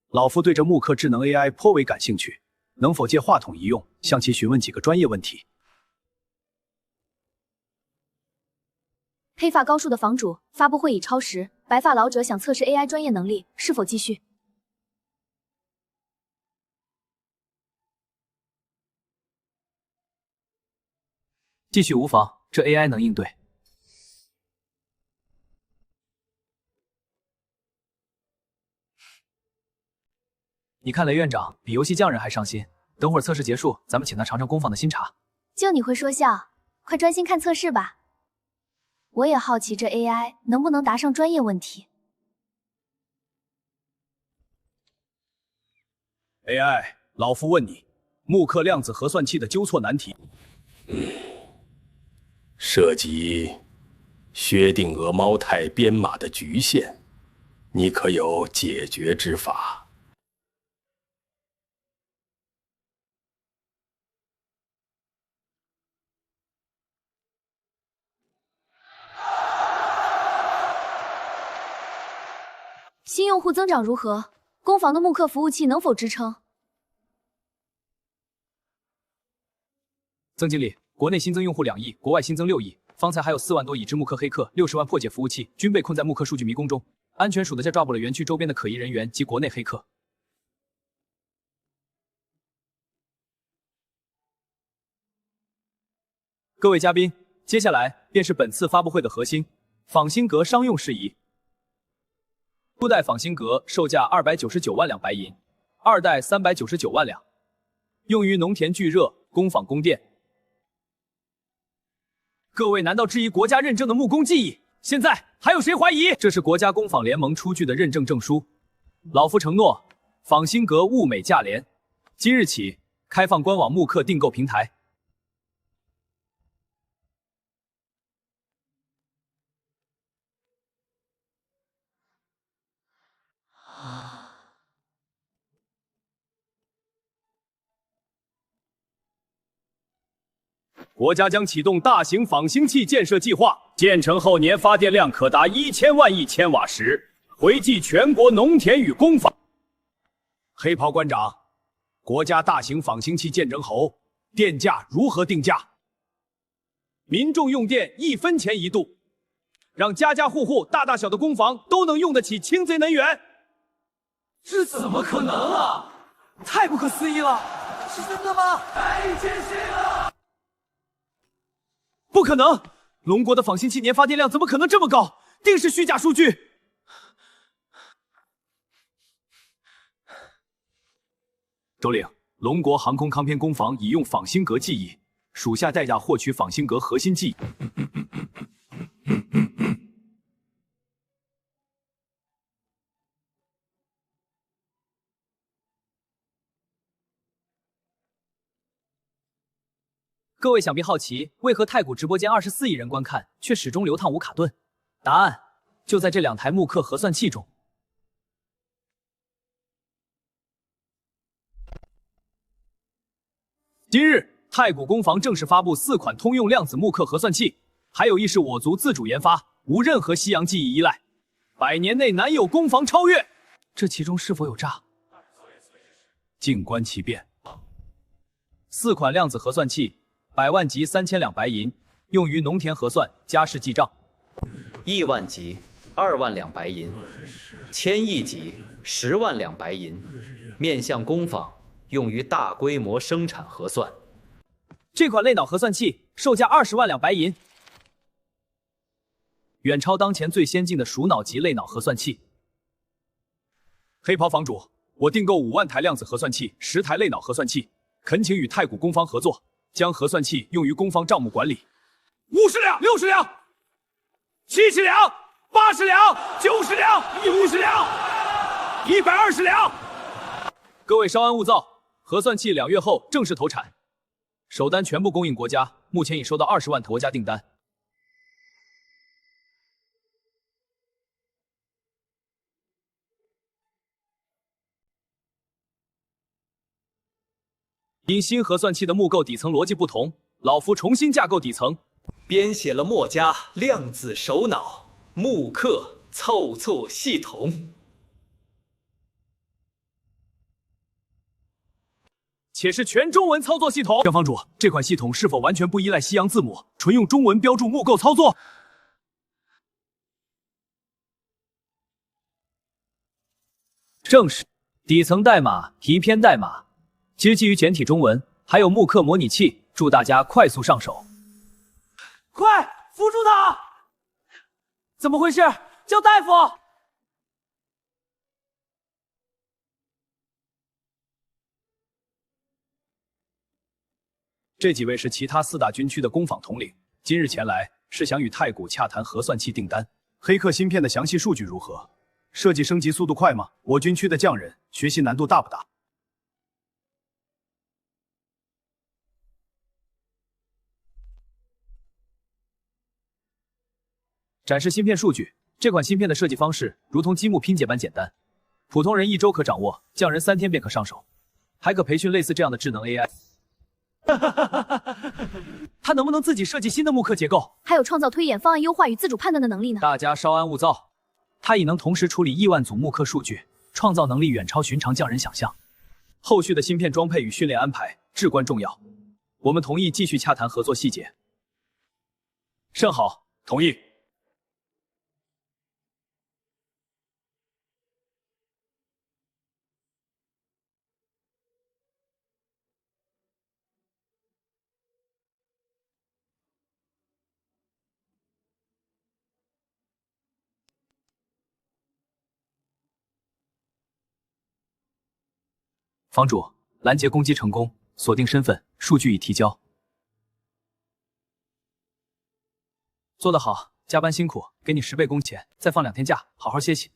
老夫对这木刻智能 AI 颇为感兴趣，能否借话筒一用，向其询问几个专业问题？黑发高数的房主，发布会已超时，白发老者想测试 AI 专业能力，是否继续？继续无妨，这 AI 能应对。你看雷院长比游戏匠人还上心。等会儿测试结束，咱们请他尝尝工坊的新茶。就你会说笑，快专心看测试吧。我也好奇这 AI 能不能答上专业问题。AI， 老夫问你，木刻量子核算器的纠错难题，涉及薛定谔猫太编码的局限，你可有解决之法？新用户增长如何？工坊的木刻服务器能否支撑？曾经理，国内新增用户2亿，国外新增6亿，方才还有4万多已知木刻黑客，60万破解服务器均被困在木刻数据迷宫中。安全署的抓捕了园区周边的可疑人员及国内黑客。各位嘉宾，接下来便是本次发布会的核心——仿新阁商用事宜。初代仿新阁售价299万两白银，2代399万两，用于农田聚热、工坊供电。各位难道质疑国家认证的木工技艺？现在还有谁怀疑？这是国家工坊联盟出具的认证证书。老夫承诺，仿新阁物美价廉。今日起开放官网木刻订购平台。国家将启动大型仿新器建设计划，建成后年发电量可达1000万亿千瓦时，回继全国农田与工坊。黑袍馆长，国家大型仿新器建成后，电价如何定价？民众用电1分钱1度，让家家户户、大大小的工坊都能用得起清洁能源。这怎么可能啊！太不可思议了！是真的吗？太艰辛了！不可能！龙国的仿新器年发电量怎么可能这么高？定是虚假数据！首领，龙国航空康偏工坊已用仿新阁技艺，属下代价获取仿新阁核心技艺。各位想必好奇，为何太古直播间24亿人观看，却始终流淌无卡顿？答案就在这2台木刻核算器中。今日，太古工坊正式发布4款通用量子木刻核算器，还有一是我族自主研发，无任何西洋技艺依赖，100年内难有工坊超越。这其中是否有诈？静观其变。 4款量子核算器，100万级3000两白银，用于农田核算、家事记账；1万级2万两白银；1000亿级10万两白银，面向工坊，用于大规模生产核算。这款类脑核算器售价20万两白银，远超当前最先进的鼠脑级类脑核算器。黑袍房主，我订购5万台量子核算器，10台类脑核算器。 恳请与太古工坊合作，将核算器用于工坊账目管理。50两、60两、70两、80两、90两、150两、120两。各位稍安勿躁，核算器2月后正式投产，首单全部供应国家，目前已收到20万头国家订单。因新核算器的木构底层逻辑不同，老夫重新架构底层，编写了墨家量子首脑木刻操作系统，且是全中文操作系统。张房主，这款系统是否完全不依赖西洋字母，纯用中文标注木构操作？正是，底层代码、皮篇代码。 皆基于简体中文，还有木刻模拟器，祝大家快速上手！快扶住他！怎么回事？叫大夫！这几位是其他4大军区的工坊统领，今日前来是想与太古洽谈核算器订单。黑客芯片的详细数据如何？设计升级速度快吗？我军区的匠人学习难度大不大？展示芯片数据。这款芯片的设计方式如同积木拼接般简单，普通人1周可掌握，匠人3天便可上手，还可培训类似这样的智能 AI。他能不能自己设计新的木刻结构？还有创造推演方案优化与自主判断的能力呢？大家稍安勿躁，他已能同时处理亿万组木刻数据，创造能力远超寻常匠人想象。后续的芯片装配与训练安排至关重要，我们同意继续洽谈合作细节。甚好，同意。房主，拦截攻击成功，锁定身份，数据已提交。做得好，加班辛苦，给你10倍工钱，再放2天假，好好歇息。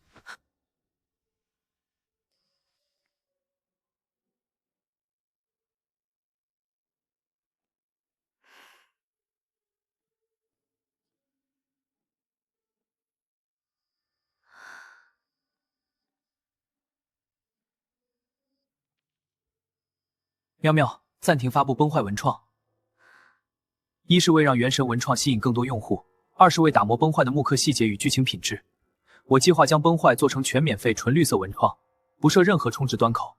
喵喵，暂停发布崩坏文创。一是为让原神文创吸引更多用户，二是为打磨崩坏的木刻细节与剧情品质。我计划将崩坏做成全免费纯绿色文创，不设任何充值端口。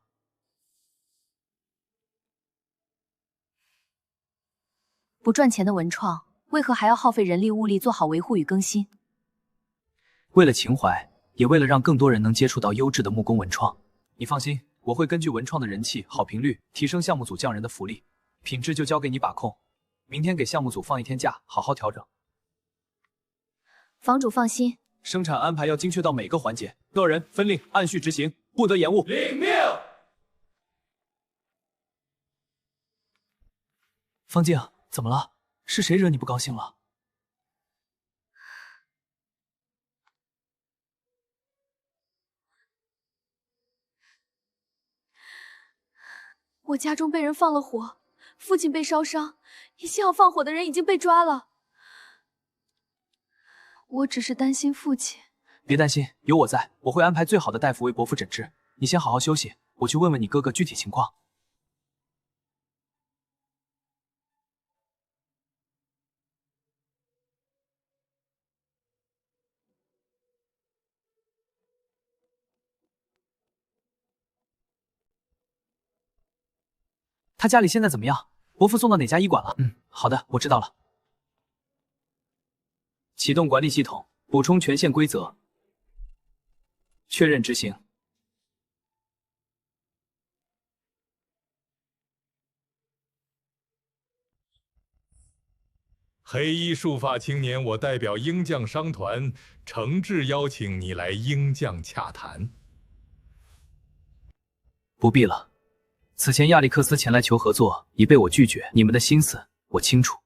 不赚钱的文创，为何还要耗费人力物力做好维护与更新？为了情怀，也为了让更多人能接触到优质的木工文创。你放心，我会根据文创的人气、好评率提升项目组匠人的福利，品质就交给你把控。明天给项目组放1天假，好好调整。房主放心，生产安排要精确到每个环节，个人分令按序执行，不得延误。领命。方静，怎么了？是谁惹你不高兴了？我家中被人放了火，父亲被烧伤，一心要放火的人已经被抓了。我只是担心父亲。别担心，有我在，我会安排最好的大夫为伯父诊治。你先好好休息，我去问问你哥哥具体情况。他家里现在怎么样？伯父送到哪家医馆了？好的，我知道了。启动管理系统，补充权限规则，确认执行。黑衣束发青年，我代表鹰将商团诚挚邀请你来鹰将洽谈。不必了。此前亚历克斯前来求合作，已被我拒绝。你们的心思我清楚。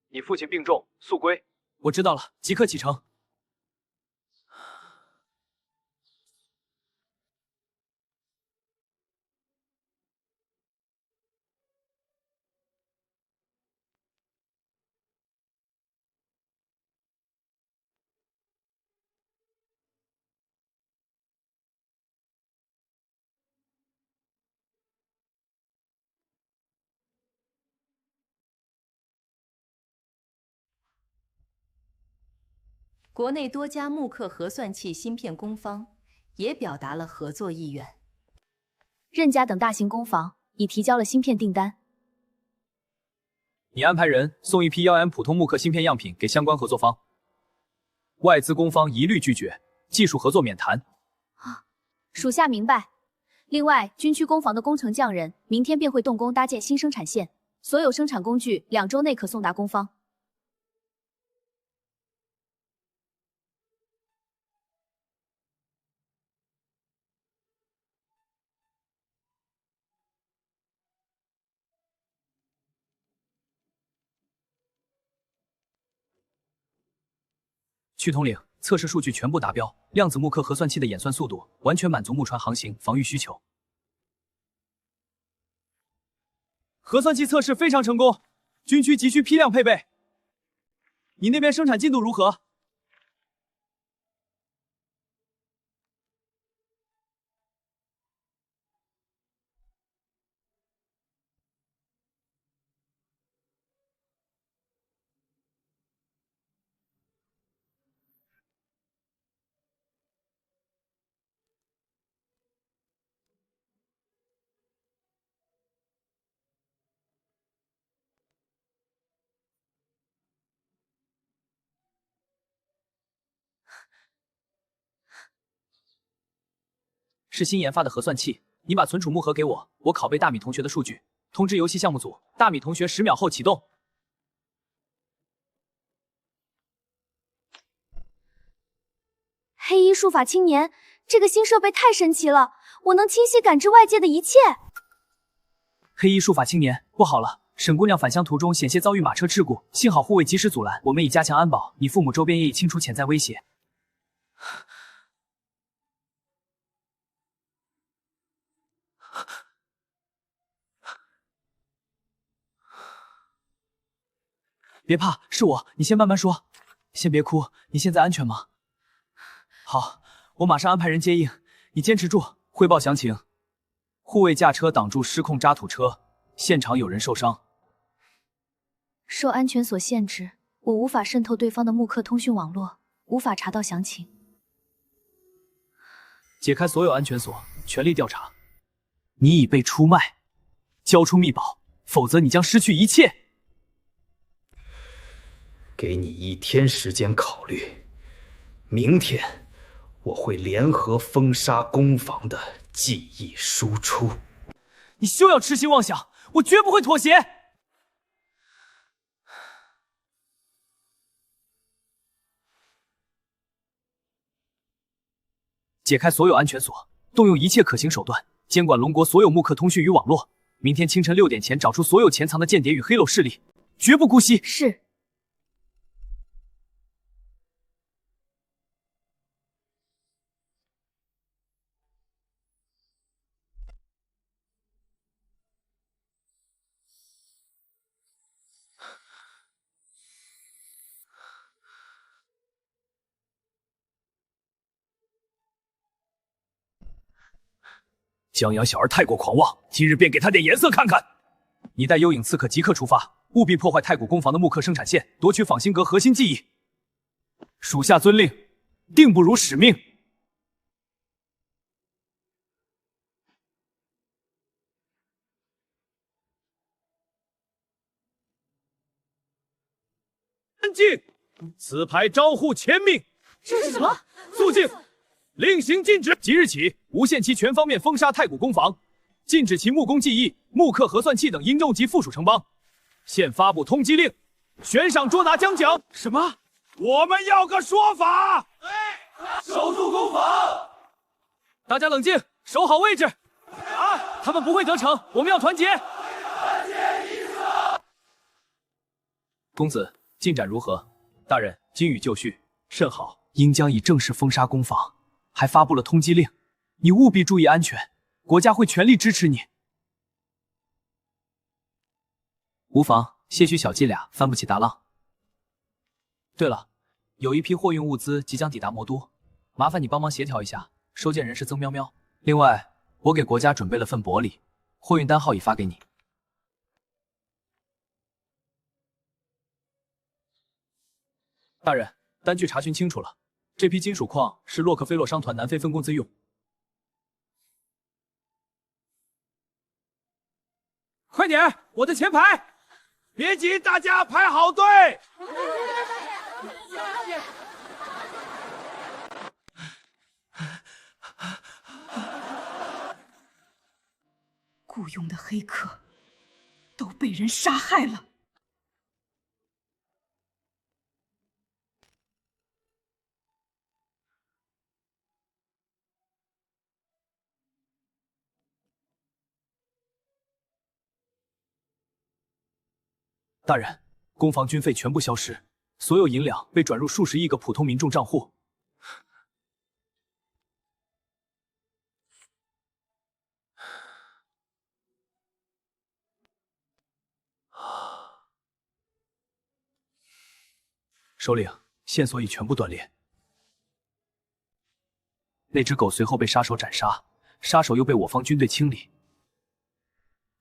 你父亲病重，速归。我知道了，即刻启程。国内多家木刻核算器芯片工坊也表达了合作意愿。任家等大型工坊已提交了芯片订单。你安排人送1批1M普通木刻芯片样品给相关合作方，外资工方一律拒绝，技术合作免谈。属下明白。另外，军区工坊的工程匠人明天便会动工搭建新生产线，所有生产工具2周内可送达工方。旭统领，测试数据全部达标，量子木刻核算器的演算速度完全满足木船航行防御需求。核算器测试非常成功，军区急需批量配备。你那边生产进度如何？是新研发的核算器，你把存储木盒给我，我拷贝大米同学的数据，通知游戏项目组，大米同学10秒后启动。黑衣术法青年，这个新设备太神奇了，我能清晰感知外界的一切。黑衣术法青年，不好了！沈姑娘返乡途中险些遭遇马车事故，幸好护卫及时阻拦，我们已加强安保，你父母周边也已清除潜在威胁。别怕，是我，你先慢慢说，先别哭，你现在安全吗？好，我马上安排人接应，你坚持住，汇报详情。护卫驾车挡住失控渣土车，现场有人受伤。受安全锁限制，我无法渗透对方的木刻通讯网络，无法查到详情。解开所有安全锁，全力调查。你已被出卖，交出密宝，否则你将失去一切。给你1天时间考虑，明天我会联合封杀攻防的记忆输出。你休要痴心妄想，我绝不会妥协。解开所有安全锁，动用一切可行手段，监管龙国所有木刻通讯与网络。明天清晨6点前找出所有潜藏的间谍与黑漏势力，绝不姑息。是。江阳小儿太过狂妄，今日便给他点颜色看看。你带幽影刺客即刻出发，务必破坏太古工坊的木刻生产线，夺取仿星阁核心技艺。属下遵令，定不辱使命。安静！此牌招呼签命。这是什么？肃静！令行禁止！即日起，无限期全方面封杀太古工坊，禁止其木工技艺、木刻核算器等应用及附属城邦。现发布通缉令，悬赏捉拿将奖。什么？我们要个说法！守住工坊！大家冷静，守好位置。啊！他们不会得逞，我们要团结。团结一致！公子，进展如何？大人，金宇就绪，甚好。应将已正式封杀工坊。还发布了通缉令，你务必注意安全，国家会全力支持你。无妨，些许小伎俩，翻不起大浪。对了，有一批货运物资即将抵达魔都，麻烦你帮忙协调一下，收件人是曾喵喵。另外，我给国家准备了份薄礼，货运单号已发给你。大人，单据查询清楚了。这批金属矿是洛克菲洛商团南非分公司用。快点，我的前排！别急，大家排好队。雇佣的黑客都被人杀害了。大人，攻防军费全部消失，所有银两被转入数十亿个普通民众账户。首领，线索已全部断裂。那只狗随后被杀手斩杀，杀手又被我方军队清理，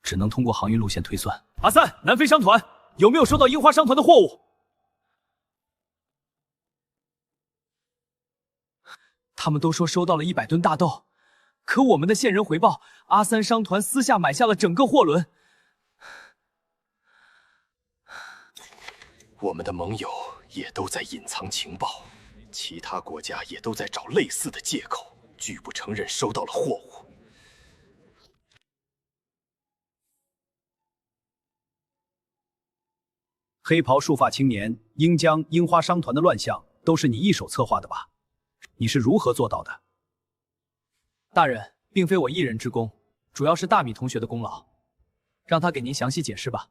只能通过航运路线推算。阿三，南非商团有没有收到樱花商团的货物？他们都说收到了100吨大豆，可我们的线人回报，阿三商团私下买下了整个货轮。我们的盟友也都在隐藏情报，其他国家也都在找类似的借口，拒不承认收到了货物。黑袍束发青年樱江樱花商团的乱象，都是你一手策划的吧？你是如何做到的？大人，并非我一人之功，主要是大米同学的功劳，让他给您详细解释吧。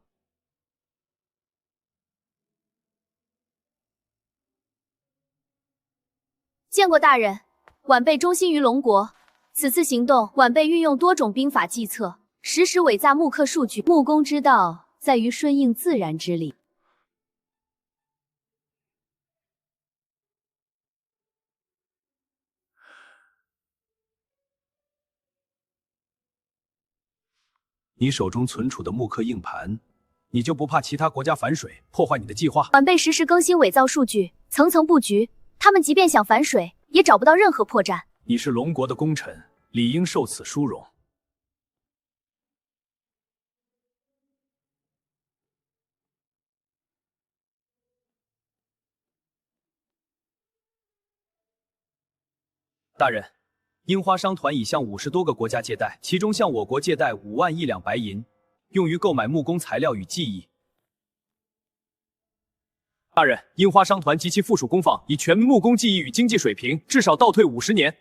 见过大人，晚辈忠心于龙国。此次行动，晚辈运用多种兵法计策，实时伪造木刻数据。木工之道，在于顺应自然之理。你手中存储的木刻硬盘，你就不怕其他国家反水，破坏你的计划？晚辈实时更新伪造数据，层层布局，他们即便想反水，也找不到任何破绽。你是龙国的功臣，理应受此殊荣。大人，樱花商团已向50多个国家借贷，其中向我国借贷5万亿两白银，用于购买木工材料与技艺。大人，樱花商团及其附属工坊以全木工技艺与经济水平至少倒退50年。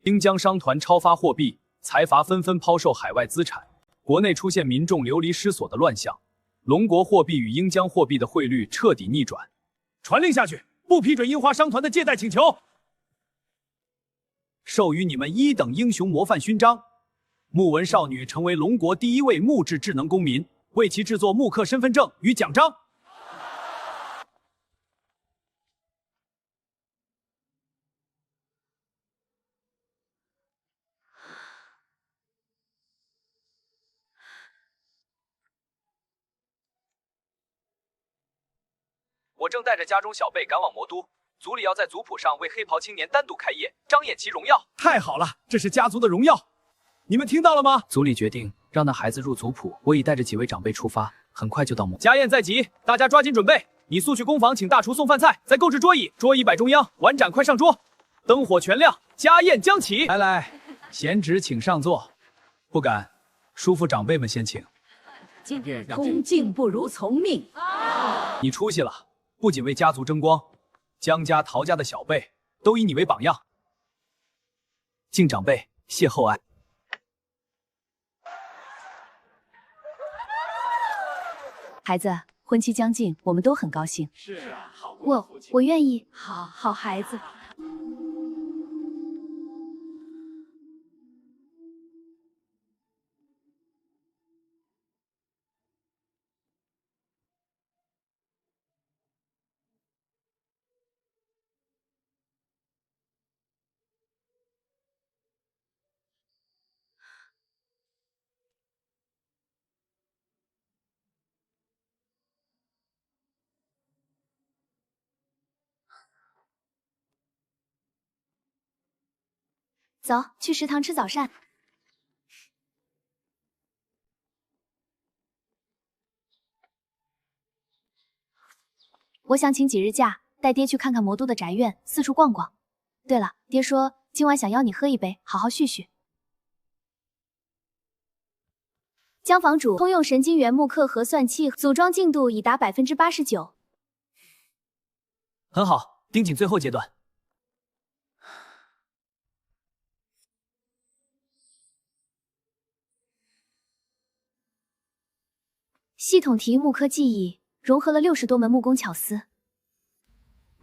樱江商团超发货币，财阀纷纷抛售海外资产，国内出现民众流离失所的乱象。龙国货币与樱江货币的汇率彻底逆转。传令下去，不批准樱花商团的借贷请求。授予你们1等英雄模范勋章。木纹少女成为龙国第1位木质智能公民，为其制作木刻身份证与奖章。我正带着家中小辈赶往魔都，族里要在族谱上为黑袍青年单独开业，彰显其荣耀。太好了，这是家族的荣耀，你们听到了吗？族里决定让那孩子入族谱，我已带着几位长辈出发，很快就到魔。家宴在即，大家抓紧准备。你速去工坊请大厨送饭菜，再购置桌椅，桌椅摆中央，碗盏快上桌，灯火全亮，家宴将起。来，贤侄请上座。不敢，叔父长辈们先请。今日恭敬不如从命。你出息了，不仅为家族争光，江家、陶家的小辈都以你为榜样。敬长辈，谢厚爱。孩子，婚期将近，我们都很高兴。是啊，好我愿意。好孩子。走，去食堂吃早膳。我想请几日假，带爹去看看魔都的宅院，四处逛逛。对了，爹说今晚想邀你喝一杯，好好叙叙。江房主，通用神经元木刻核算器组装进度已达89%。很好，盯紧最后阶段。系统题木刻技艺融合了60多门木工巧思，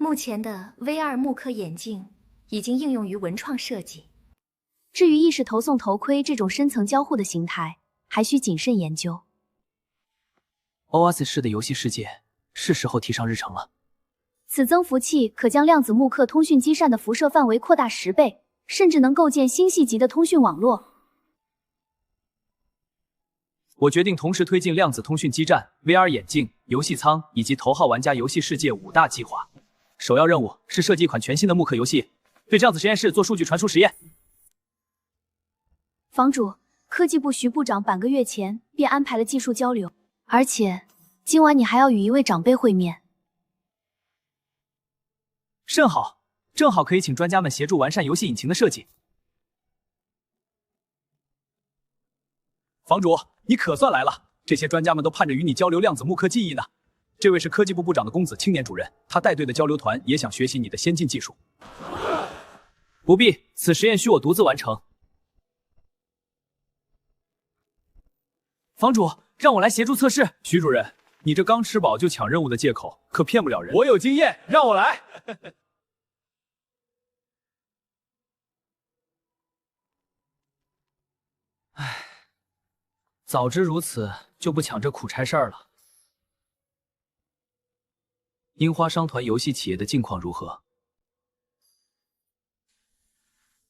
目前的 VR 木刻眼镜已经应用于文创设计。至于意识投送头盔这种深层交互的形态，还需谨慎研究。Oasis 式的游戏世界是时候提上日程了。此增幅器可将量子木刻通讯基站的辐射范围扩大10倍，甚至能构建星系级的通讯网络。我决定同时推进量子通讯基站、VR 眼镜、游戏舱以及头号玩家游戏世界5大计划。首要任务是设计一款全新的木刻游戏，对量子实验室做数据传输实验。房主，科技部徐部长半个月前便安排了技术交流，而且今晚你还要与一位长辈会面。甚好，正好可以请专家们协助完善游戏引擎的设计。房主，你可算来了！这些专家们都盼着与你交流量子木刻技艺呢。这位是科技部部长的公子青年主任，他带队的交流团也想学习你的先进技术。不必，此实验需我独自完成。房主，让我来协助测试。徐主任，你这刚吃饱就抢任务的借口可骗不了人。我有经验，让我来。唉，早知如此，就不抢这苦差事儿了。樱花商团游戏企业的近况如何？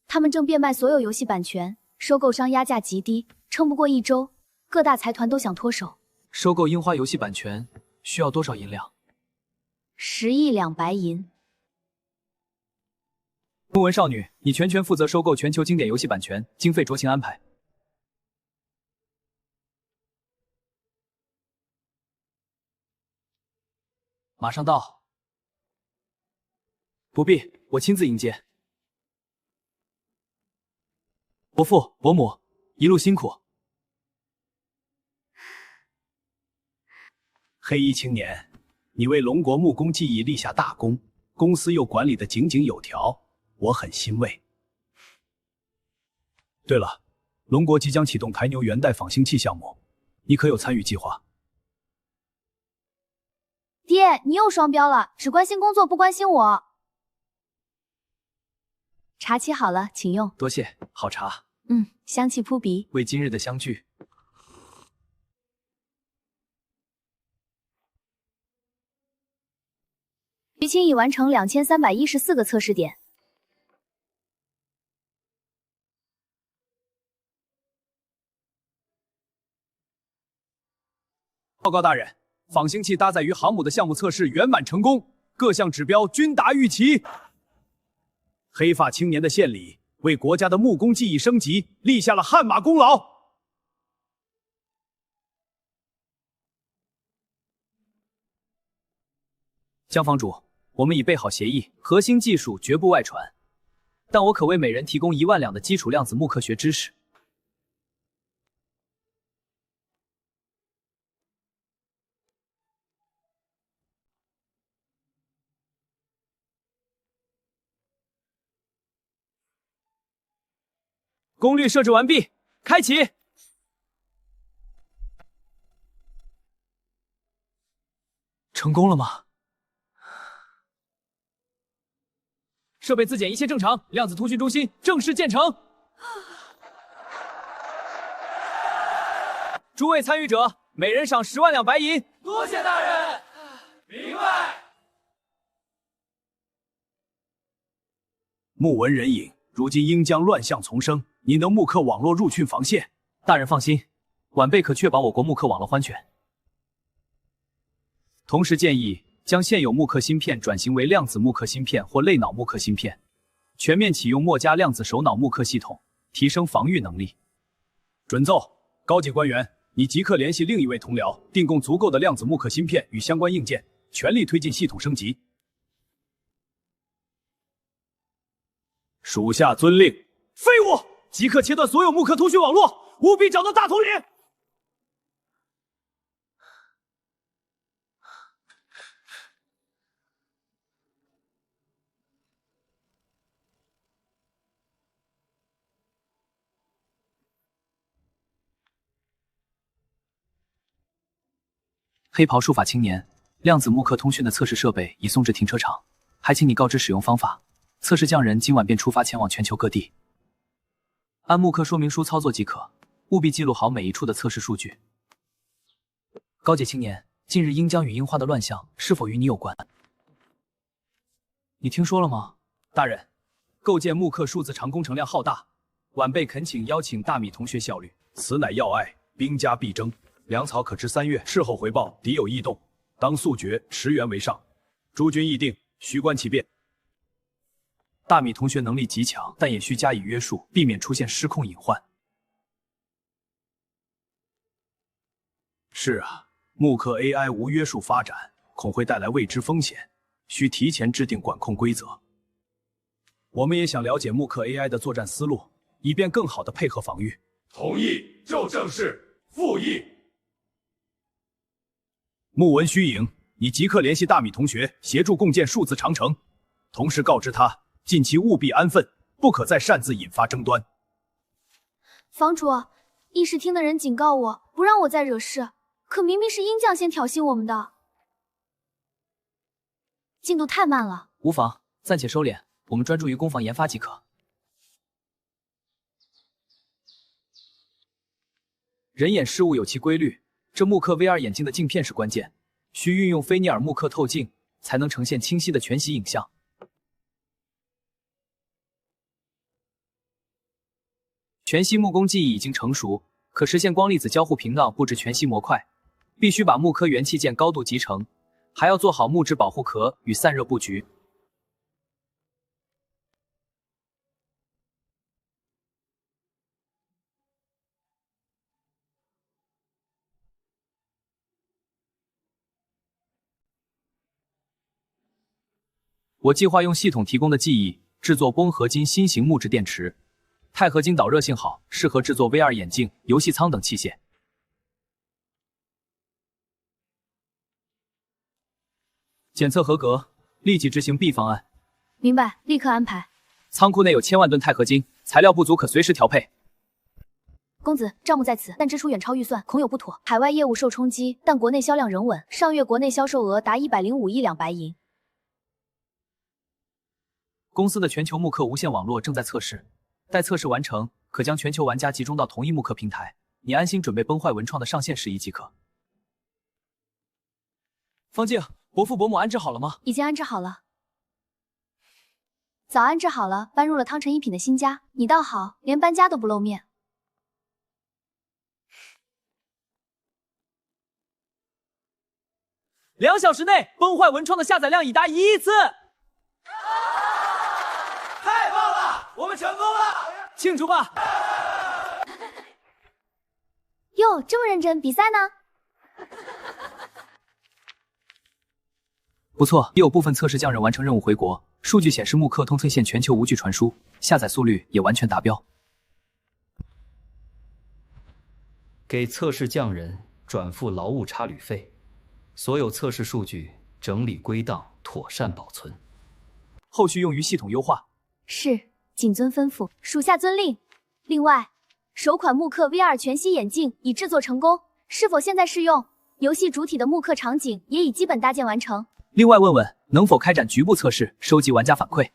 他们正变卖所有游戏版权，收购商压价极低，撑不过1周，各大财团都想脱手。收购樱花游戏版权需要多少银两？10亿两白银。木纹少女，你全权负责收购全球经典游戏版权，经费酌情安排。马上到。不必，我亲自迎接。伯父、伯母，一路辛苦。黑衣青年，你为龙国木工技艺立下大功，公司又管理得井井有条，我很欣慰。对了，龙国即将启动台牛元代仿星器项目，你可有参与计划？爹，你又双标了，只关心工作不关心我。茶沏好了，请用。多谢，好茶。香气扑鼻。为今日的相聚。徐青已完成2314个测试点。报告大人，仿星器搭载于航母的项目测试圆满成功，各项指标均达预期。黑发青年的献礼，为国家的木工技艺升级立下了汗马功劳。江房主，我们已备好协议，核心技术绝不外传，但我可为每人提供1万两的基础量子木刻学知识。功率设置完毕，开启。成功了吗？设备自检一切正常，量子通讯中心正式建成。诸位参与者，每人赏10万两白银。多谢大人，明白。木纹人影，如今应将乱象丛生，你能木刻网络入汛防线。大人放心，晚辈可确保我国木刻网络欢全。同时建议将现有木刻芯片转型为量子木刻芯片或类脑木刻芯片，全面启用墨家量子手脑木刻系统，提升防御能力。准奏，高级官员，你即刻联系另一位同僚，订购足够的量子木刻芯片与相关硬件，全力推进系统升级。属下遵令。废物！即刻切断所有木刻通讯网络，务必找到大统领。黑袍术法青年，量子木刻通讯的测试设备已送至停车场，还还请你告知使用方法。测试匠人今晚便出发前往全球各地，按木刻说明书操作即可，务必记录好每一处的测试数据。高洁青年，近日樱江与樱花的乱象是否与你有关？你听说了吗？大人，构建木刻数字长工程量浩大，晚辈恳请邀请大米同学效力。此乃要隘，兵家必争，粮草可吃3月，事后回报敌有异动，当速决，驰援为上。诸军议定，须观其变。大米同学能力极强，但也需加以约束，避免出现失控隐患。是啊，木刻 AI 无约束发展，恐会带来未知风险，需提前制定管控规则。我们也想了解木刻 AI 的作战思路，以便更好的配合防御。同意，就正是复议。木文虚影，你即刻联系大米同学，协助共建数字长城，同时告知他，近期务必安分，不可再擅自引发争端。房主，议事厅的人警告我，不让我再惹事，可明明是鹰将先挑衅我们的，进度太慢了。无妨，暂且收敛，我们专注于攻防研发即可。人眼事物有其规律，这木刻 VR 眼镜的镜片是关键，需运用菲涅尔木刻透镜，才能呈现清晰的全息影像。全息木工技艺已经成熟，可实现光粒子交互屏障布置全息模块，必须把木刻元器件高度集成，还要做好木质保护壳与散热布局。我计划用系统提供的记忆制作光合金新型木质电池，钛合金导热性好，适合制作 VR 眼镜、游戏舱等器械。检测合格，立即执行 B 方案。明白，立刻安排。仓库内有1000万吨钛合金，材料不足可随时调配。公子，账目在此，但支出远超预算，恐有不妥。海外业务受冲击，但国内销量仍稳，上月国内销售额达105亿两白银。公司的全球木刻无线网络正在测试，待测试完成，可将全球玩家集中到同一木刻平台。你安心准备崩坏文创的上线事宜即可。方静，伯父伯母安置好了吗？已经安置好了，早安置好了，搬入了汤臣一品的新家。你倒好，连搬家都不露面。2小时内，崩坏文创的下载量已达1亿次。太棒了，我们成功了，庆祝吧！哟，这么认真，比赛呢？不错，也有部分测试匠人完成任务回国，数据显示木刻通寸线全球无距传输，下载速率也完全达标。给测试匠人转付劳务差旅费，所有测试数据整理归档，妥善保存，后续用于系统优化。是，谨遵吩咐，属下遵令。另外，首款木刻 VR 全息眼镜已制作成功，是否现在试用？游戏主体的木刻场景也已基本搭建完成。另外问问能否开展局部测试，收集玩家反馈。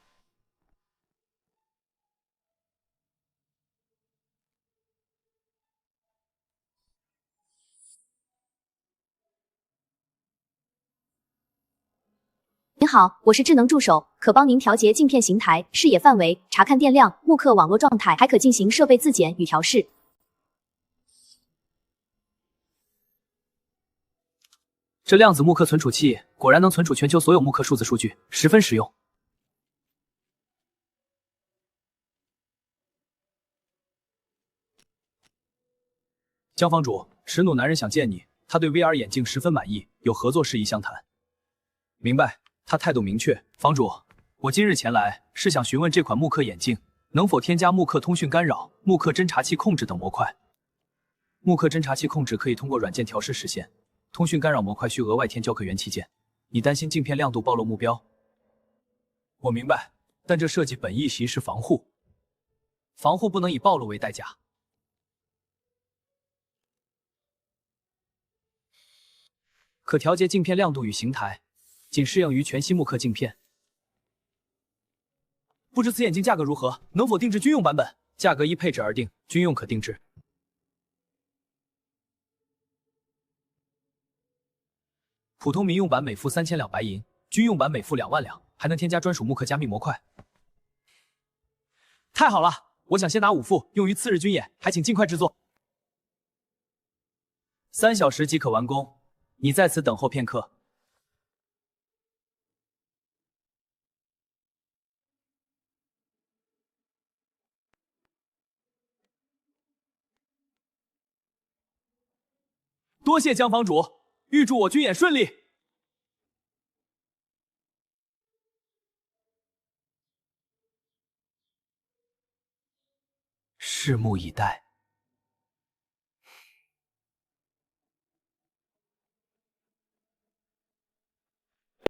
您好，我是智能助手，可帮您调节镜片形态、视野范围、查看电量、木刻网络状态，还可进行设备自检与调试。这量子木刻存储器果然能存储全球所有木刻数字数据，十分实用。江房主，石弩男人想见你，他对 VR 眼镜十分满意，有合作事宜相谈。明白。他态度明确，房主，我今日前来是想询问这款木刻眼镜能否添加木刻通讯干扰、木刻侦察器控制等模块。木刻侦察器控制可以通过软件调试实现，通讯干扰模块需额外添加可元器件。你担心镜片亮度暴露目标？我明白，但这设计本意其实防护，防护不能以暴露为代价。可调节镜片亮度与形态。仅适用于全息木刻镜片。不知此眼镜价格如何？能否定制军用版本？价格依配置而定，军用可定制。普通民用版每副3000两白银，军用版每副2万两，还能添加专属木刻加密模块。太好了，我想先拿5副，用于次日军演，还请尽快制作。3小时即可完工，你在此等候片刻。多谢江房主，预祝我军演顺利。拭目以待。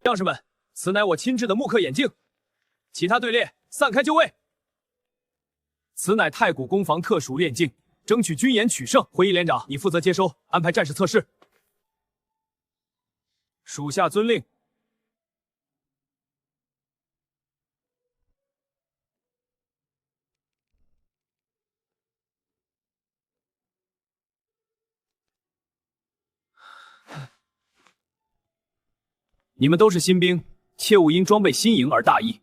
将士们，此乃我亲制的木刻眼镜，其他队列散开就位。此乃太古工坊特殊炼镜，争取军演取胜。会议连长，你负责接收，安排战士测试。属下遵令。你们都是新兵，切勿因装备新颖而大意。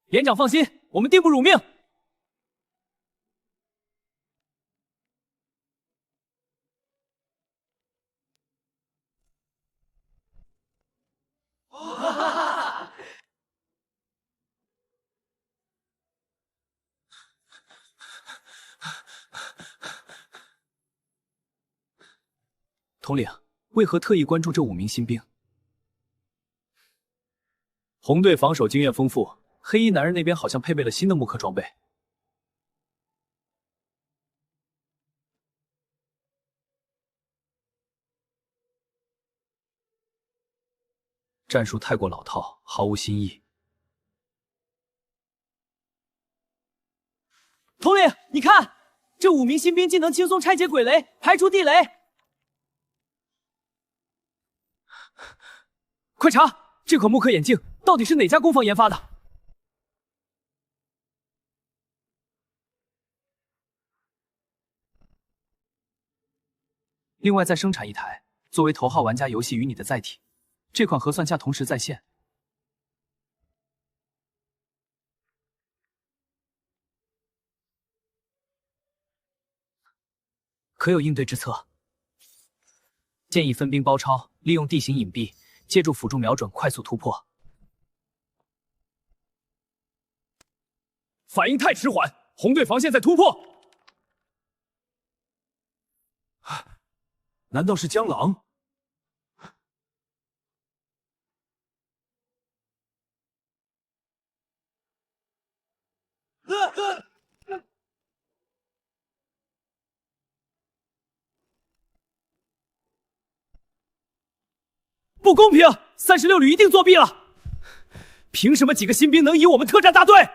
连长放心，我们定不辱命。统领，为何特意关注这5名新兵？红队防守经验丰富，黑衣男人那边好像配备了新的木刻装备。战术太过老套，毫无新意。统领，你看，这5名新兵竟能轻松拆解鬼雷，排除地雷。快查，这款木刻眼镜到底是哪家工坊研发的？另外再生产1台，作为头号玩家游戏与你的载体。这款核算下同时在线。可有应对之策？建议分兵包抄，利用地形隐蔽，借助辅助瞄准快速突破。反应太迟缓，红队防线在突破。难道是江狼？不公平！36旅一定作弊了！凭什么几个新兵能赢我们特战大队？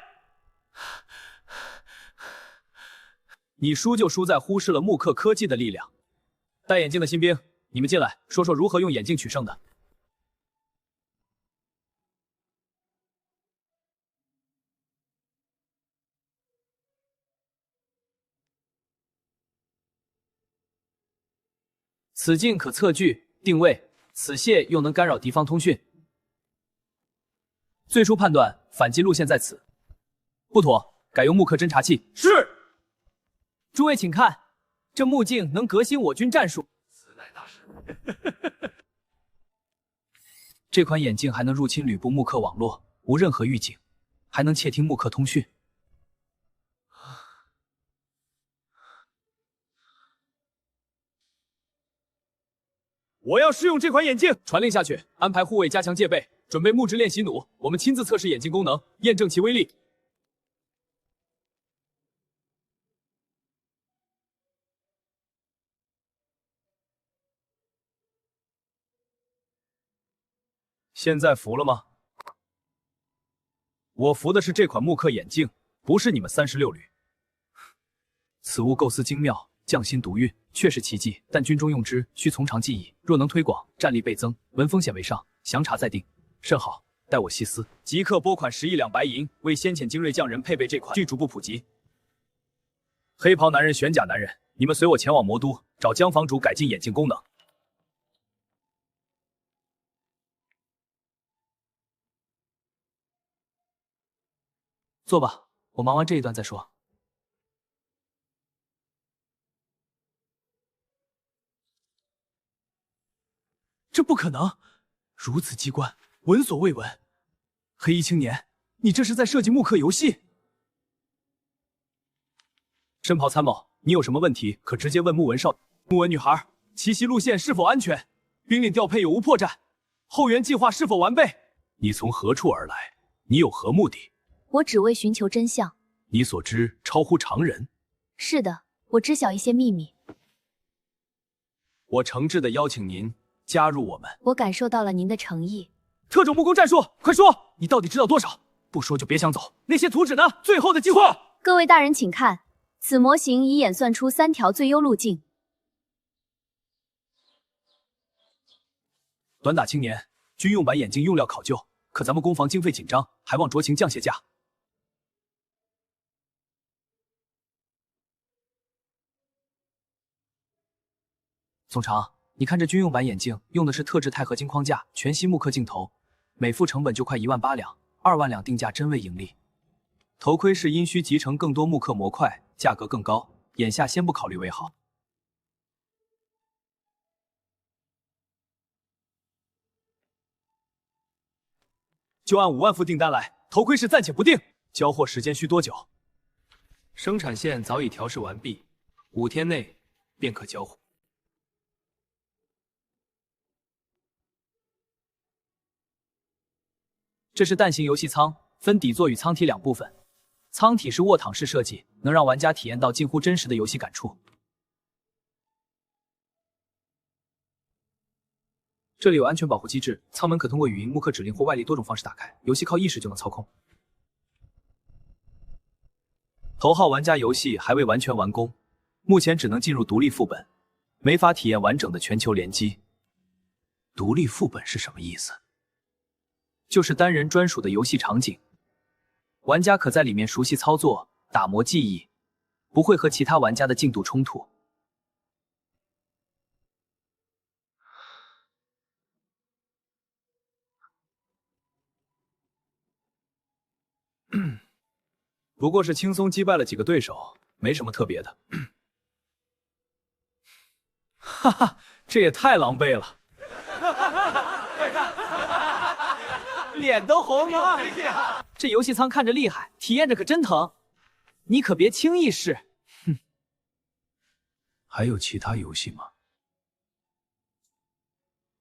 你输就输在忽视了木刻科技的力量。戴眼镜的新兵，你们进来，说说如何用眼镜取胜的。此镜可测距、定位，此械又能干扰敌方通讯。最初判断反击路线在此，不妥，改用木刻侦察器。是。诸位请看，这木镜能革新我军战术。此乃大神。这款眼镜还能入侵吕布木刻网络，无任何预警，还能窃听木刻通讯。我要试用这款眼镜，传令下去，安排护卫加强戒备，准备木质练习弩。我们亲自测试眼镜功能，验证其威力。现在服了吗？我服的是这款木刻眼镜，不是你们36旅。此物构思精妙，匠心独运，确是奇迹。但军中用之，需从长计议。若能推广，战力倍增，闻风险为上，详查再定。甚好，待我细思。即刻拨款10亿两白银，为先遣精锐匠人配备这款，据逐步普及。黑袍男人、玄甲男人，你们随我前往魔都，找江房主改进眼镜功能。坐吧，我忙完这一段再说。这不可能！如此机关，闻所未闻。黑衣青年，你这是在设计木刻游戏？深袍参谋，你有什么问题可直接问穆文少。穆文女孩，奇袭路线是否安全？兵力调配有无破绽？后援计划是否完备？你从何处而来？你有何目的？我只为寻求真相。你所知超乎常人。是的，我知晓一些秘密。我诚挚的邀请您加入我们。我感受到了您的诚意。特种木工战术，快说，你到底知道多少？不说就别想走。那些图纸呢？最后的计划。各位大人请看，此模型已演算出3条最优路径。短打青年，军用版眼镜用料考究，可咱们攻防经费紧张，还望酌情降些价。总长，你看这军用版眼镜用的是特制钛合金框架，全息木刻镜头，每副成本就快18000两，2万两定价真为盈利。头盔是因需集成更多木刻模块，价格更高，眼下先不考虑为好。就按5万副订单来，头盔是暂且不定。交货时间需多久？生产线早已调试完毕，5天内便可交货。这是蛋形游戏舱，分底座与舱体2部分。舱体是卧躺式设计，能让玩家体验到近乎真实的游戏感触。这里有安全保护机制，舱门可通过语音、木刻指令或外力多种方式打开，游戏靠意识就能操控。头号玩家游戏还未完全完工，目前只能进入独立副本，没法体验完整的全球联机。独立副本是什么意思？就是单人专属的游戏场景，玩家可在里面熟悉操作，打磨技艺，不会和其他玩家的进度冲突。不过是轻松击败了几个对手，没什么特别的。哈哈，这也太狼狈了。脸都红了。这游戏舱看着厉害，体验着可真疼。你可别轻易试。哼。还有其他游戏吗？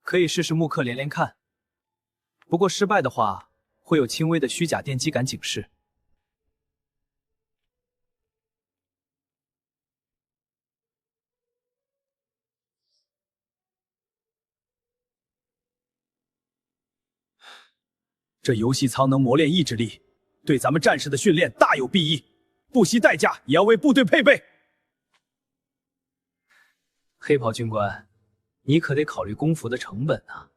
可以试试木刻连连看，不过失败的话会有轻微的虚假电击感警示。这游戏舱能磨练意志力，对咱们战士的训练大有裨益，不惜代价也要为部队配备。黑袍军官，你可得考虑工服的成本啊，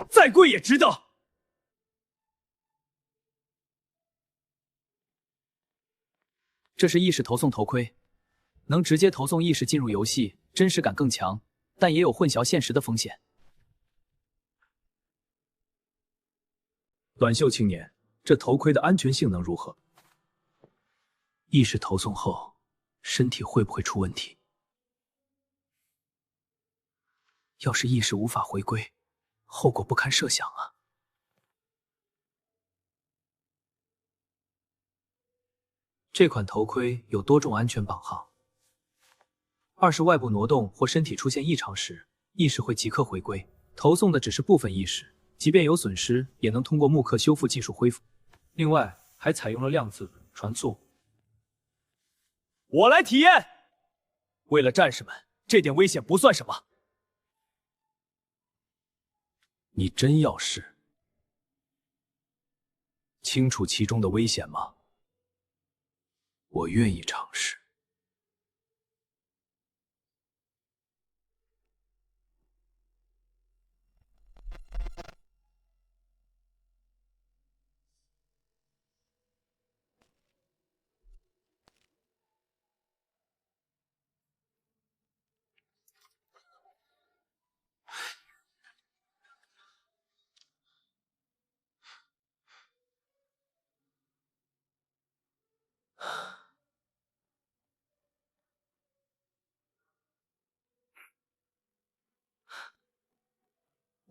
再贵也值得。这是意识投送头盔，能直接投送意识进入游戏，真实感更强，但也有混淆现实的风险。短袖青年，这头盔的安全性能如何？意识投送后，身体会不会出问题？要是意识无法回归，后果不堪设想啊！这款头盔有多种安全绑号，2是外部挪动或身体出现异常时，意识会即刻回归，投送的只是部分意识。即便有损失，也能通过木刻修复技术恢复。另外，还采用了量子传送。我来体验。为了战士们，这点危险不算什么。你真要试？清楚其中的危险吗？我愿意尝试。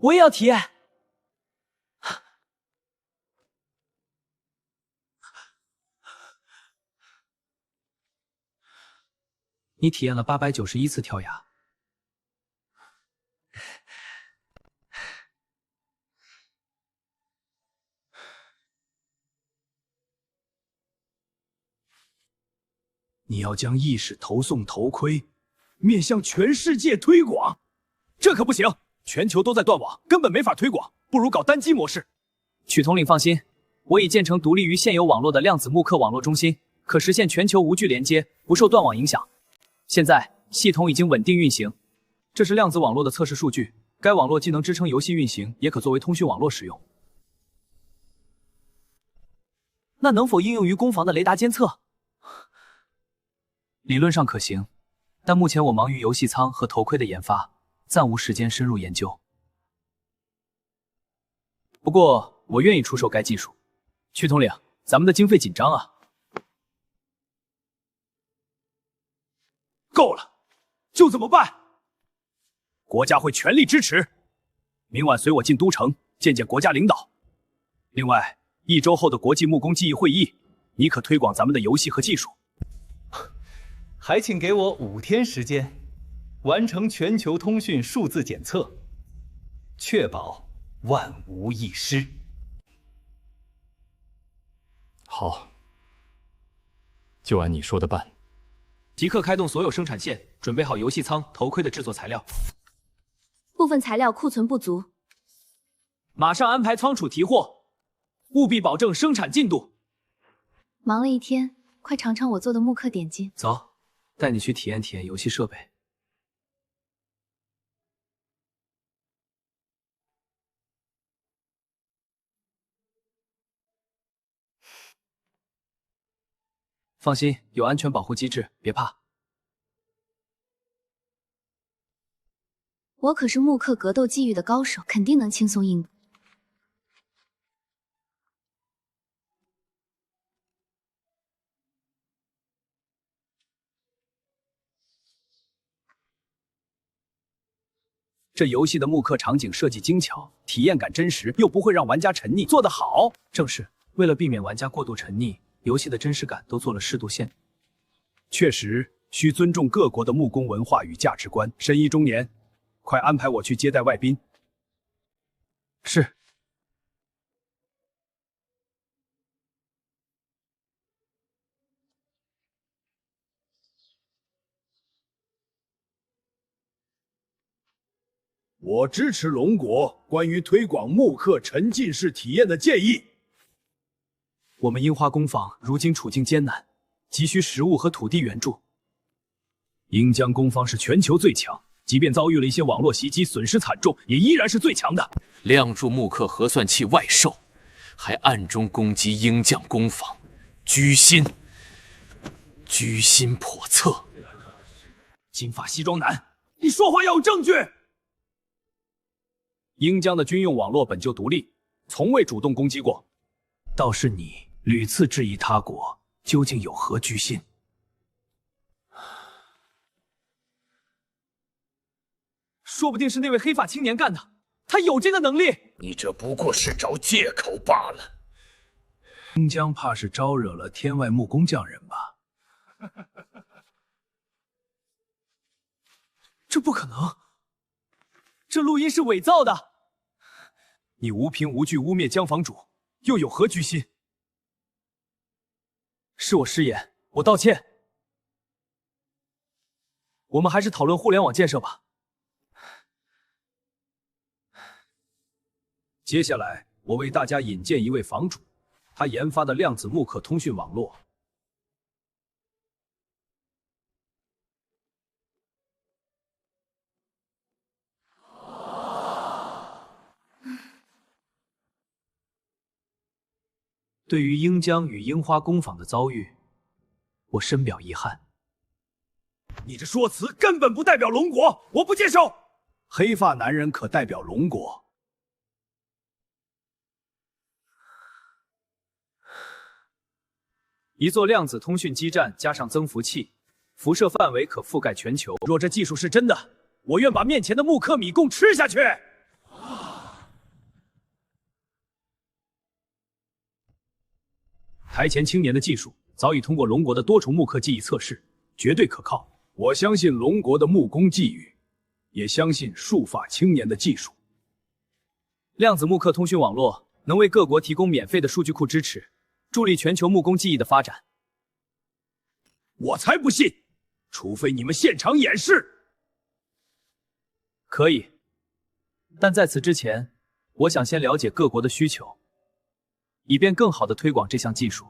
我也要体验。你体验了891次跳崖。你要将意识投送头盔，面向全世界推广。这可不行，全球都在断网，根本没法推广，不如搞单机模式。曲统领放心，我已建成独立于现有网络的量子慕课网络中心，可实现全球无距连接，不受断网影响。现在系统已经稳定运行，这是量子网络的测试数据。该网络既能支撑游戏运行，也可作为通讯网络使用。那能否应用于攻防的雷达监测？理论上可行，但目前我忙于游戏舱和头盔的研发，暂无时间深入研究。不过，我愿意出售该技术。曲统领，咱们的经费紧张啊！够了，就这么办。国家会全力支持。明晚随我进都城见见国家领导。另外，1周后的国际木工技艺会议，你可推广咱们的游戏和技术。还请给我5天时间，完成全球通讯数字检测，确保万无一失。好，就按你说的办。即刻开动所有生产线，准备好游戏舱、头盔的制作材料。部分材料库存不足，马上安排仓储提货，务必保证生产进度。忙了一天，快尝尝我做的木刻点心。走。带你去体验体验游戏设备。放心，有安全保护机制，别怕。我可是木刻格斗技艺的高手，肯定能轻松应付。这游戏的木刻场景设计精巧，体验感真实，又不会让玩家沉溺，做得好。正是为了避免玩家过度沉溺，游戏的真实感都做了适度限制。确实，需尊重各国的木工文化与价值观。申遗中年，快安排我去接待外宾。是。我支持龙国关于推广木刻沉浸式体验的建议。我们樱花工坊如今处境艰难，急需食物和土地援助。樱江工坊是全球最强，即便遭遇了一些网络袭击，损失惨重，也依然是最强的。亮柱木刻核算器外售，还暗中攻击鹰将工坊，居心叵测。金发西装男，你说话要有证据。鹰江的军用网络本就独立，从未主动攻击过，倒是你屡次质疑他国究竟有何居心。说不定是那位黑发青年干的，他有这个能力。你这不过是找借口罢了。鹰江怕是招惹了天外木工匠人吧？这不可能，这录音是伪造的。你无凭无据污蔑江房主，又有何居心？是我失言，我道歉。我们还是讨论互联网建设吧。接下来，我为大家引荐一位房主，他研发的量子木刻通讯网络。对于鹰江与樱花工坊的遭遇，我深表遗憾。你这说辞根本不代表龙国，我不接受。黑发男人可代表龙国。一座量子通讯基站加上增幅器，辐射范围可覆盖全球。若这技术是真的，我愿把面前的木刻米贡吃下去。台前青年的技术早已通过龙国的多重木刻技艺测试，绝对可靠。我相信龙国的木工技艺，也相信束发青年的技术。量子木刻通讯网络能为各国提供免费的数据库支持，助力全球木工技艺的发展。我才不信，除非你们现场演示。可以，但在此之前，我想先了解各国的需求，以便更好地推广这项技术。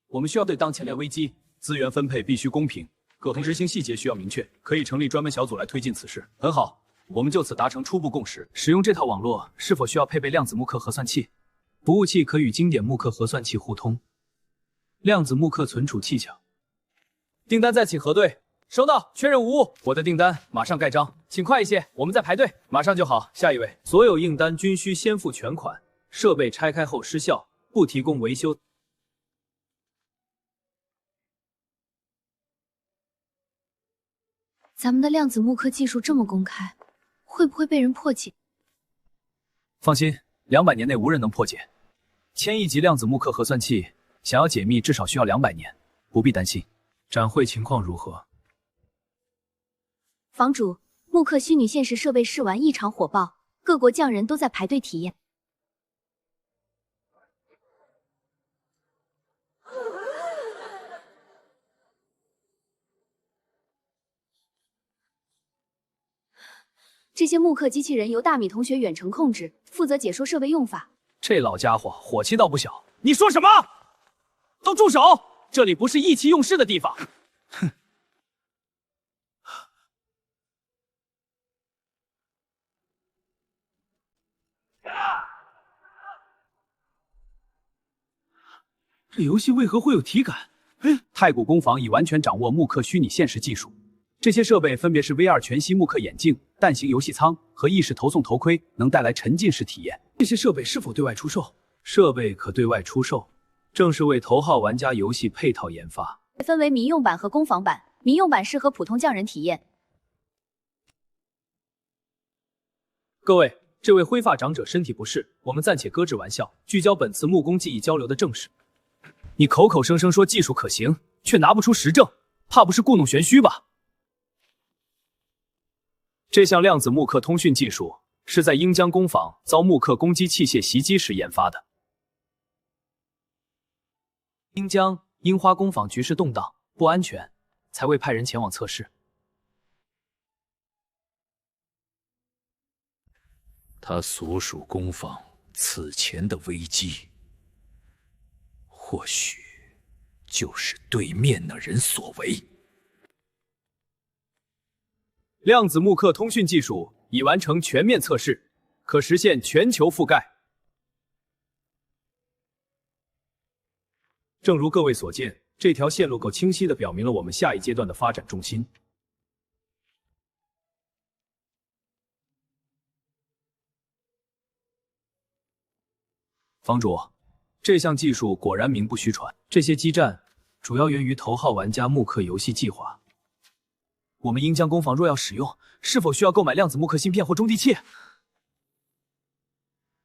我们需要对当前的危机，资源分配必须公平，各执行细节需要明确，可以成立专门小组来推进此事。很好，我们就此达成初步共识。使用这套网络是否需要配备量子木刻核算器？服务器可与经典木刻核算器互通。量子木刻存储器强。订单再请核对。收到，确认无误。我的订单马上盖章，请快一些，我们在排队，马上就好。下一位，所有应单均需先付全款，设备拆开后失效，不提供维修。咱们的量子木刻技术这么公开，会不会被人破解？放心，200年内无人能破解。1000亿级量子木刻核算器，想要解密至少需要200年，不必担心。展会情况如何？房主，木刻虚拟现实设备试玩异常火爆，各国匠人都在排队体验。这些木刻机器人由大米同学远程控制，负责解说设备用法。这老家伙火气倒不小。你说什么？都住手！这里不是意气用事的地方。哼！这游戏为何会有体感？太古工坊已完全掌握木刻虚拟现实技术。这些设备分别是 VR 全息木刻眼镜、蛋形游戏舱和意识投送头盔，能带来沉浸式体验。这些设备是否对外出售？设备可对外出售，正是为头号玩家游戏配套研发。分为民用版和工坊版，民用版适合普通匠人体验。各位，这位灰发长者身体不适，我们暂且搁置玩笑，聚焦本次木工技艺交流的正事。你口口声声说技术可行，却拿不出实证，怕不是故弄玄虚吧？这项量子木刻通讯技术是在鹰江工坊遭木刻攻击器械袭击时研发的。鹰江樱花工坊局势动荡，不安全，才未派人前往测试。他所属工坊此前的危机，或许就是对面那人所为。量子木刻通讯技术已完成全面测试，可实现全球覆盖。正如各位所见，这条线路够清晰地表明了我们下一阶段的发展重心。房主，这项技术果然名不虚传。这些基站主要源于头号玩家木刻游戏计划。我们鹰江工坊若要使用，是否需要购买量子木刻芯片或中地器？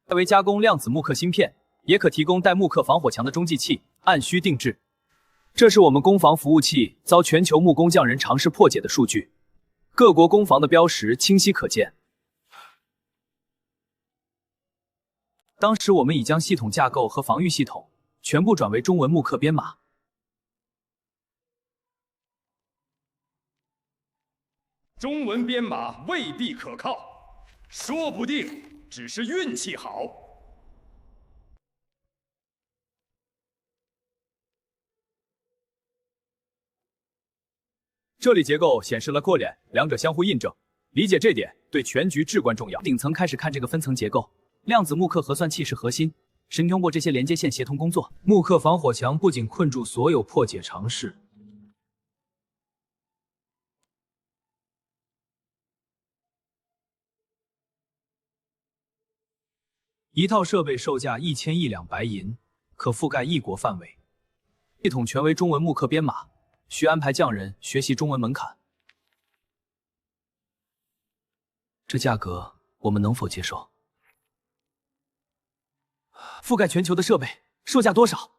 代为加工量子木刻芯片，也可提供带木刻防火墙的中继器，按需定制。这是我们工坊服务器遭全球木工匠人尝试破解的数据，各国工坊的标识清晰可见。当时我们已将系统架构和防御系统全部转为中文木刻编码。中文编码未必可靠，说不定只是运气好。这里结构显示了扩脸，两者相互印证，理解这点对全局至关重要。顶层开始看这个分层结构，量子木刻核算器是核心，神通过这些连接线协同工作。木刻防火墙不仅困住所有破解尝试，一套设备售价1000亿两白银，可覆盖1国范围。系统全为中文木刻编码，需安排匠人学习中文门槛。这价格我们能否接受？覆盖全球的设备，售价多少？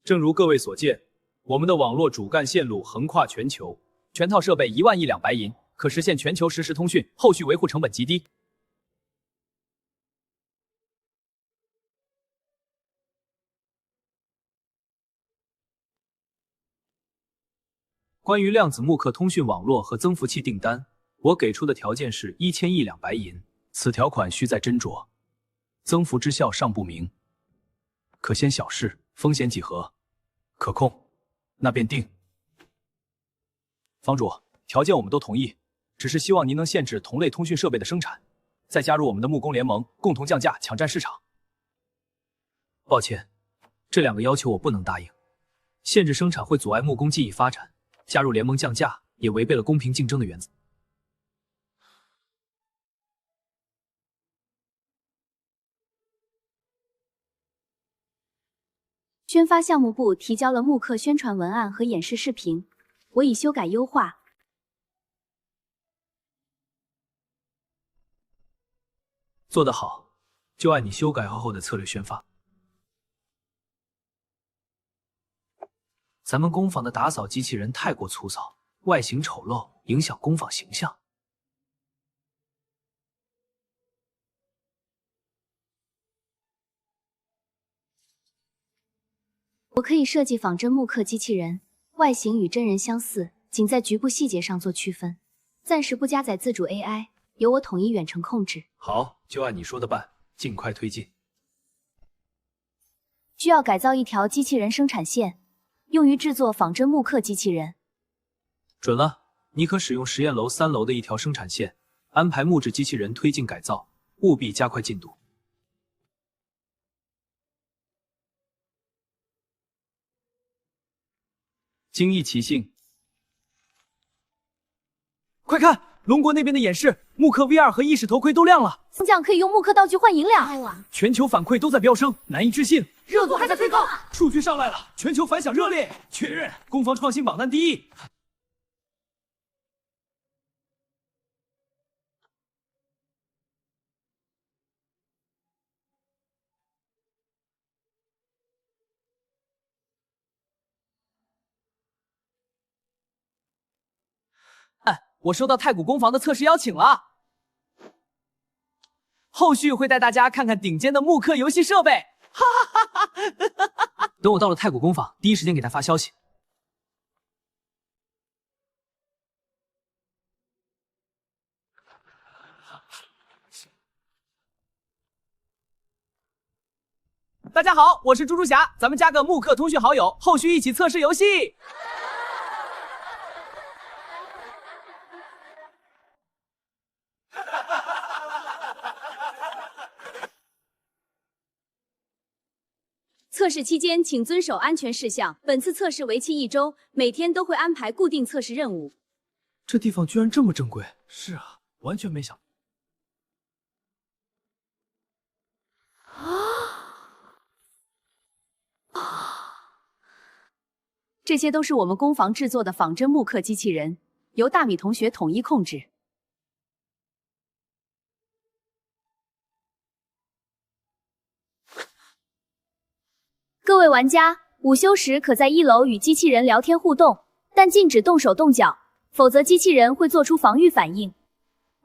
正如各位所见，我们的网络主干线路横跨全球，全套设备1万1两白银，可实现全球实时通讯，后续维护成本极低。关于量子慕课通讯网络和增幅器订单，我给出的条件是1000亿两白银，此条款需再斟酌。增幅之效尚不明，可先小试，风险几何？可控，那便定。房主，条件我们都同意，只是希望您能限制同类通讯设备的生产，再加入我们的木工联盟，共同降价，抢占市场。抱歉，这2个要求我不能答应。限制生产会阻碍木工技艺发展，加入联盟降价也违背了公平竞争的原则。宣发项目部提交了慕课宣传文案和演示视频，我已修改优化。做得好，就按你修改后的策略宣发。咱们工坊的打扫机器人太过粗糙，外形丑陋，影响工坊形象。我可以设计仿真慕课机器人，外形与真人相似，仅在局部细节上做区分，暂时不加载自主 AI， 由我统一远程控制。好，就按你说的办，尽快推进。需要改造一条机器人生产线，用于制作仿真慕课机器人。准了，你可使用实验楼3楼的一条生产线，安排木质机器人推进改造，务必加快进度。精益其性。快看，龙国那边的演示，木刻 VR 和意识头盔都亮了。工匠可以用木刻道具换银两，全球反馈都在飙升，难以置信。热度还在最高，数据上来了，全球反响热烈，确认工坊创新榜单第1。我收到太古工坊的测试邀请了，后续会带大家看看顶尖的木刻游戏设备。哈哈哈哈！等我到了太古工坊，第一时间给他发消息。大家好，我是猪猪侠，咱们加个木刻通讯好友，后续一起测试游戏。测试期间请遵守安全事项。本次测试为期1周，每天都会安排固定测试任务。这地方居然这么正规！是啊，完全没想。这些都是我们工坊制作的仿真木刻机器人，由大米同学统一控制。各位玩家，午休时可在1楼与机器人聊天互动，但禁止动手动脚，否则机器人会做出防御反应。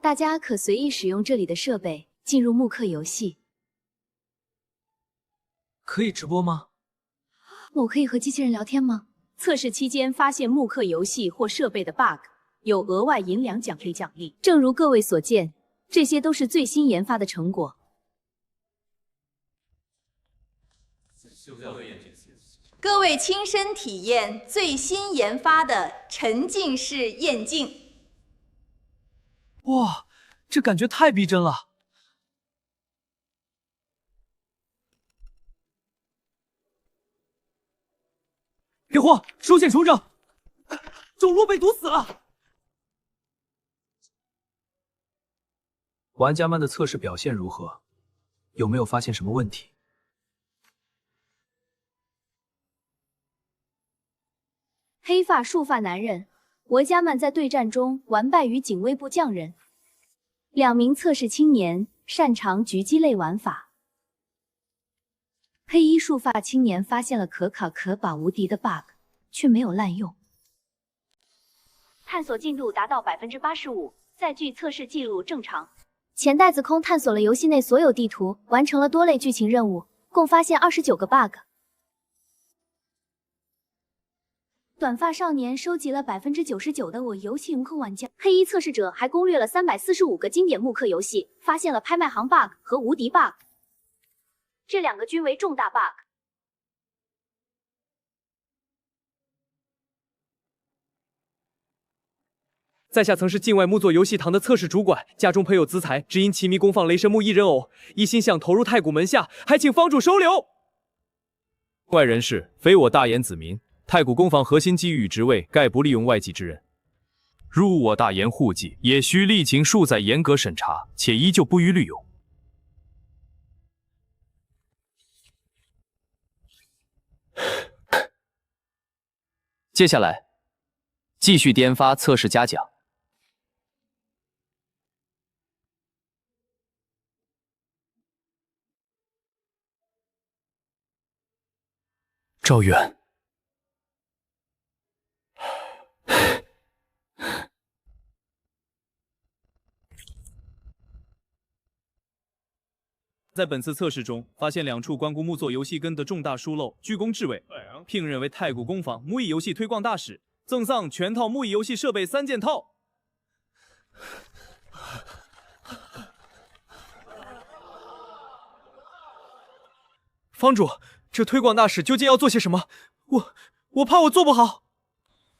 大家可随意使用这里的设备进入木刻游戏。可以直播吗？我可以和机器人聊天吗？测试期间发现木刻游戏或设备的 bug， 有额外银两奖励。正如各位所见，这些都是最新研发的成果。各位亲身体验最新研发的沉浸式眼镜。哇，这感觉太逼真了！别慌，收线重整，走路被堵死了。玩家们的测试表现如何？有没有发现什么问题？黑发束发男人，玩家们在对战中完败于警卫部匠人。2名测试青年擅长狙击类玩法。黑衣束发青年发现了可卡可把无敌的 bug， 却没有滥用。探索进度达到85%，载具测试记录正常。钱袋子空探索了游戏内所有地图，完成了多类剧情任务，共发现29个 bug。短发少年收集了99%的我游戏云控玩家。黑衣测试者还攻略了345个经典木刻游戏，发现了拍卖行 bug 和无敌 bug， 这2个均为重大 bug。在下曾是境外木作游戏堂的测试主管，家中培有资财，只因奇迷功放雷神木一人偶，一心想投入太古门下，还请坊主收留。外人士，非我大言子民。太古工坊核心机遇与职位，概不利用外籍之人。入我大言户籍，也需历经数载严格审查，且依旧不予利用。接下来，继续颠发测试嘉奖。赵远。在本次测试中，发现2处关乎木作游戏根的重大疏漏，居功至伟，聘任为太古工坊木艺游戏推广大使，赠送全套木艺游戏设备3件套。坊主，这推广大使究竟要做些什么？我怕我做不好。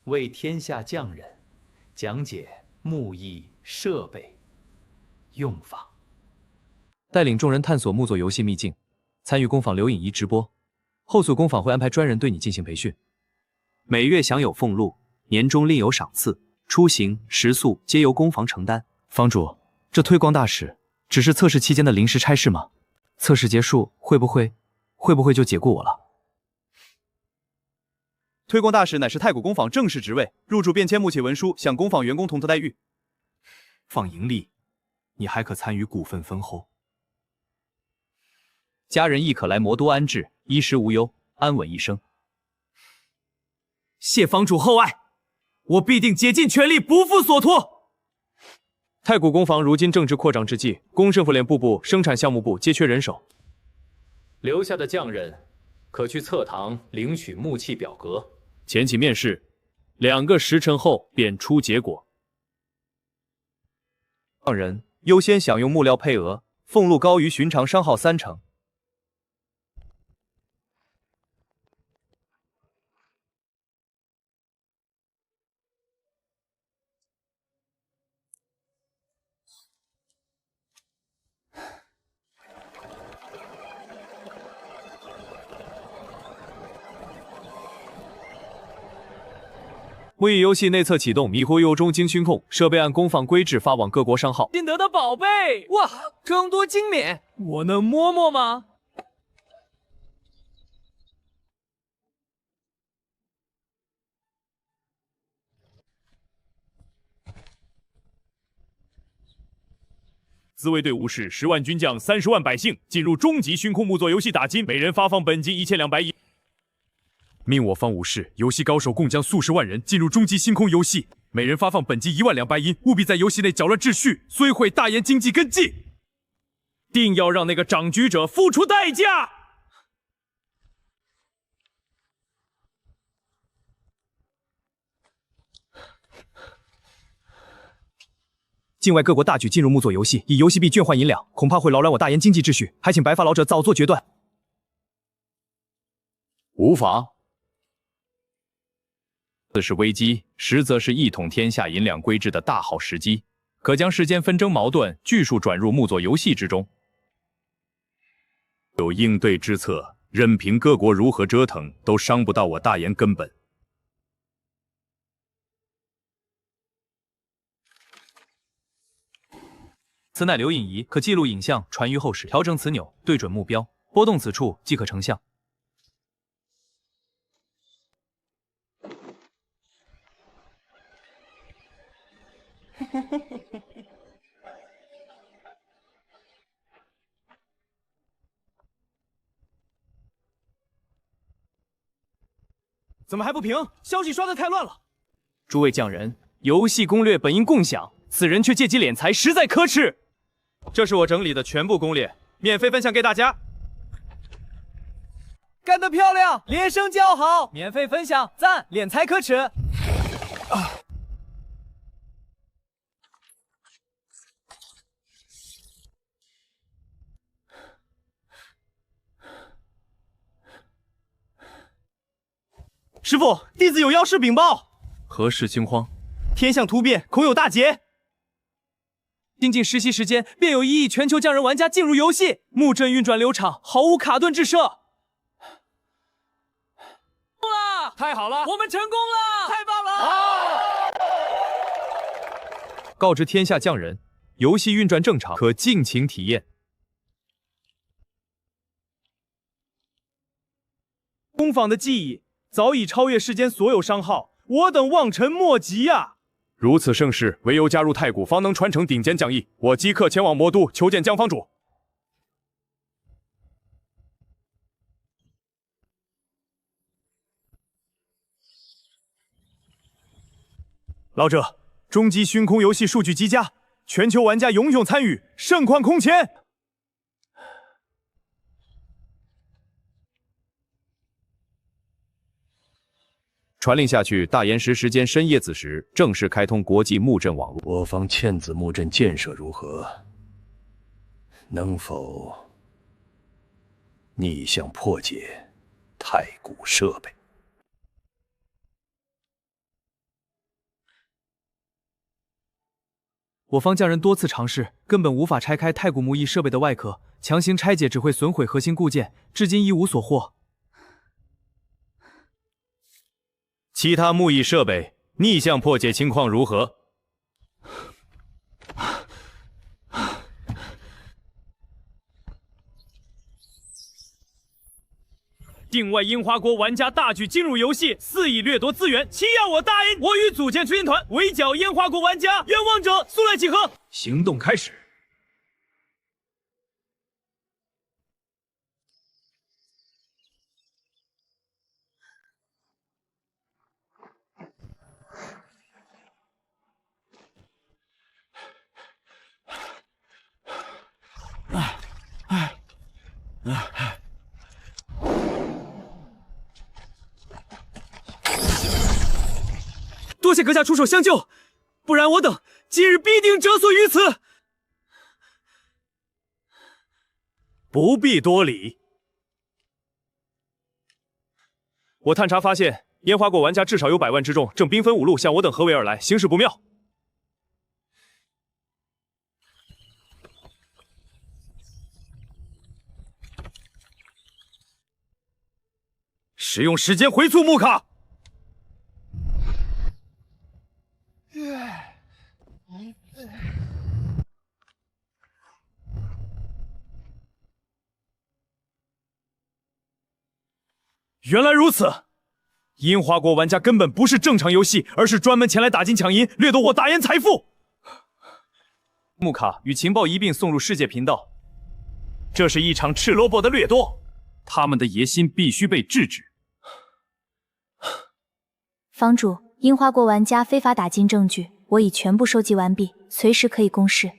为天下匠人讲解木艺设备用法。带领众人探索木作游戏秘境，参与工坊刘颖仪直播。后续工坊会安排专人对你进行培训，每月享有俸禄，年终另有赏赐，出行、食宿皆由工坊承担。坊主，这推广大使只是测试期间的临时差事吗？测试结束会不会就解雇我了？推广大使乃是太古工坊正式职位，入驻便签木契文书，享工坊员工同等待遇。放盈利，你还可参与股份分红。家人亦可来魔都安置，衣食无忧，安稳一生。谢坊主厚爱，我必定竭尽全力，不负所托。太古工坊如今正值扩张之际，工圣副连部部、生产项目部皆缺人手。留下的匠人可去侧堂领取木器表格，前起面试，2个时辰后便出结果。匠人优先享用木料配额，俸禄高于寻常商号3成。木艺游戏内测启动，迷惑右中经熏控，设备按工坊规制发往各国商号。新得的宝贝，哇，更多精美，我能摸摸吗？自卫队伍是10万军将，30万百姓，进入终极熏控木作游戏打金，每人发放本金1200银。命我方武士、游戏高手共将数十万人进入终极星空游戏，每人发放本金12000银，务必在游戏内搅乱秩序，摧毁大研经济根基，定要让那个掌局者付出代价。境外各国大举进入木作游戏，以游戏币券换银两，恐怕会扰乱我大研经济秩序，还请白发老者早做决断。无妨。此时危机，实则是一统天下银两规制的大好时机，可将世间纷争矛盾俱数转入木作游戏之中。有应对之策，任凭各国如何折腾，都伤不到我大研根本。此乃留影仪，可记录影像，传于后世。调整此钮，对准目标，拨动此处即可成像。怎么还不评？消息刷得太乱了。诸位匠人，游戏攻略本应共享，此人却借机敛财，实在可耻。这是我整理的全部攻略，免费分享给大家。干得漂亮！连声叫好！免费分享，赞！敛财可耻。师傅，弟子有要事禀报。何事惊慌？天象突变，恐有大劫。仅仅实习时间，便有1亿全球匠人玩家进入游戏，木阵运转流畅，毫无卡顿滞射。太好了，我们成功了！太棒了！告知天下匠人，游戏运转正常，可尽情体验。工坊的技艺早已超越世间所有商号，我等望尘莫及呀！如此盛世，唯有加入太古，方能传承顶尖匠艺。我即刻前往魔都求见江方主。老者，终极虚空游戏数据极佳，全球玩家涌涌参与，盛况空前。传令下去，大延时时间深夜子时，正式开通国际木阵网络。我方嵌子木阵建设如何？能否逆向破解太古设备？我方匠人多次尝试，根本无法拆开太古木艺设备的外壳，强行拆解只会损毁核心固件，至今一无所获。其他木艺设备逆向破解情况如何？境外樱花国玩家大举进入游戏，肆意掠夺资源，欺压我大燕。我欲组建追击团，围剿烟花国玩家。愿望者速来集合。行动开始。多谢阁下出手相救，不然我等今日必定折损于此。不必多礼。我探查发现，烟花国玩家至少有100万之众，正兵分5路向我等合围而来，形势不妙。使用时间回促木卡。原来如此，樱花国玩家根本不是正常游戏，而是专门前来打金抢银，掠夺我大燕财富。木卡与情报一并送入世界频道，这是一场赤裸裸的掠夺，他们的野心必须被制止。房主，樱花国玩家非法打金证据，我已全部收集完毕，随时可以公示。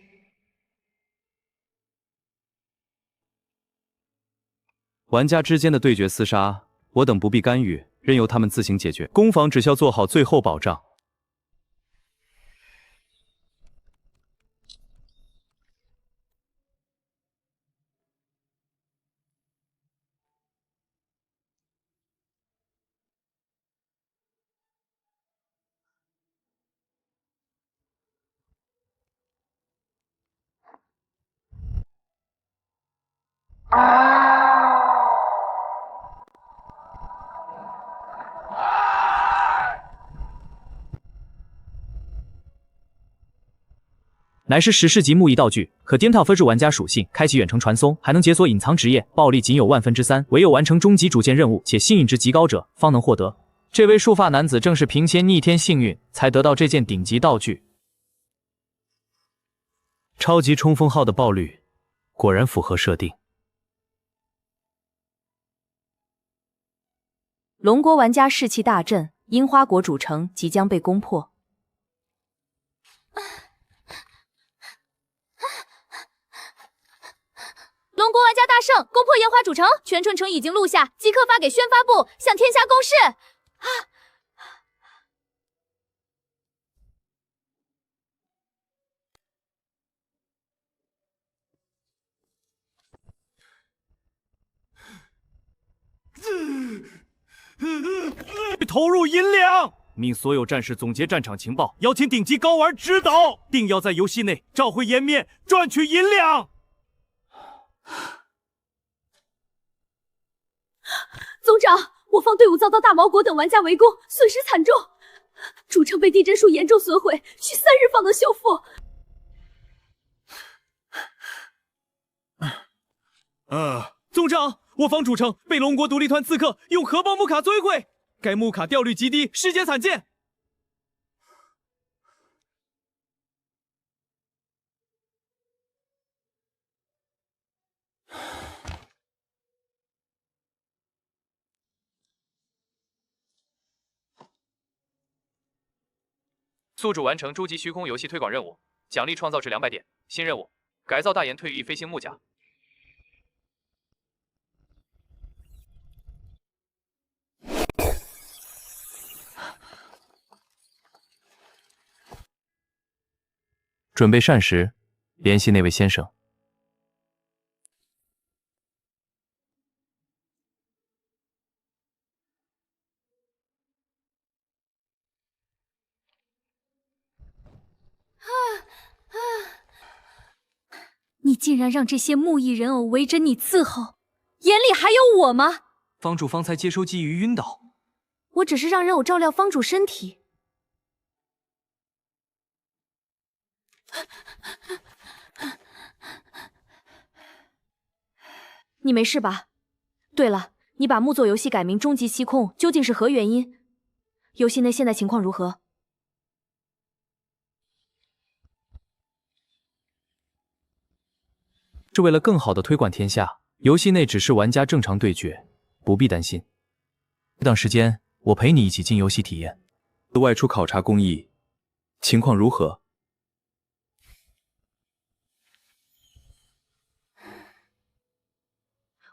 玩家之间的对决厮杀，我等不必干预，任由他们自行解决。攻防只需要做好最后保障。乃是10世级木艺道具，可颠套分数玩家属性，开启远程传送，还能解锁隐藏职业，暴力仅有3/1000，唯有完成终极主线任务且幸运值极高者方能获得。这位束发男子正是凭借逆天幸运才得到这件顶级道具。超级冲锋号的爆率果然符合设定。龙国玩家士气大振，樱花国主城即将被攻破。龙国玩家大胜，攻破烟花主城，全春城已经录下，即刻发给宣发部，向天下公示。投入银两，命所有战士总结战场情报，邀请顶级高玩指导，定要在游戏内召回颜面，赚取银两。总长，我方队伍遭到大毛国等玩家围攻，损失惨重，主城被地震术严重损毁，需3日方能修复。总长，我方主城被龙国独立团刺客用核爆木卡摧毁，该木卡掉率极低，尸检惨见。宿主完成终极虚空游戏推广任务，奖励创造值200点。新任务：改造大岩退役飞行木甲。准备膳食，联系那位先生。你竟然让这些木艺人偶围着你伺候，眼里还有我吗？方主方才接收机遇晕倒，我只是让人偶照料方主身体。你没事吧？对了，你把木作游戏改名终极吸控，究竟是何原因？游戏内现在情况如何？是为了更好的推广天下，游戏内只是玩家正常对决，不必担心。这段时间我陪你一起进游戏体验。外出考察工艺，情况如何？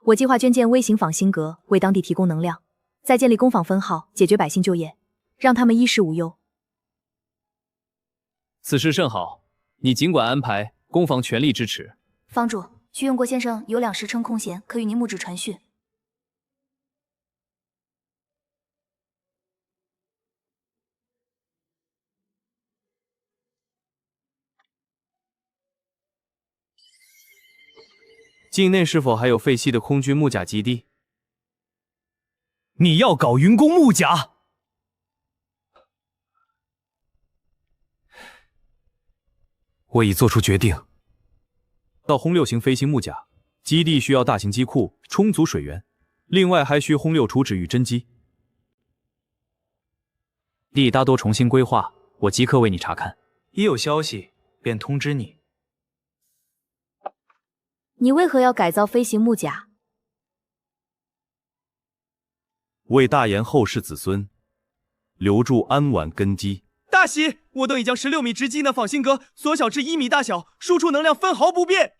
我计划捐建微型仿新阁，为当地提供能量，再建立工坊分号，解决百姓就业，让他们衣食无忧。此事甚好，你尽管安排，工坊全力支持。方主，徐永国先生有2时称空闲，可与您木指传讯。境内是否还有废弃的空军木甲基地？你要搞云工木甲？我已做出决定。到轰6型飞行木甲基地需要大型机库、充足水源，另外还需轰6图纸与真机。地大多重新规划，我即刻为你查看。一有消息便通知你。你为何要改造飞行木甲？为大延后世子孙留住安稳根基。大喜！我等已将16米直径的仿新阁缩小至1米大小，输出能量分毫不变。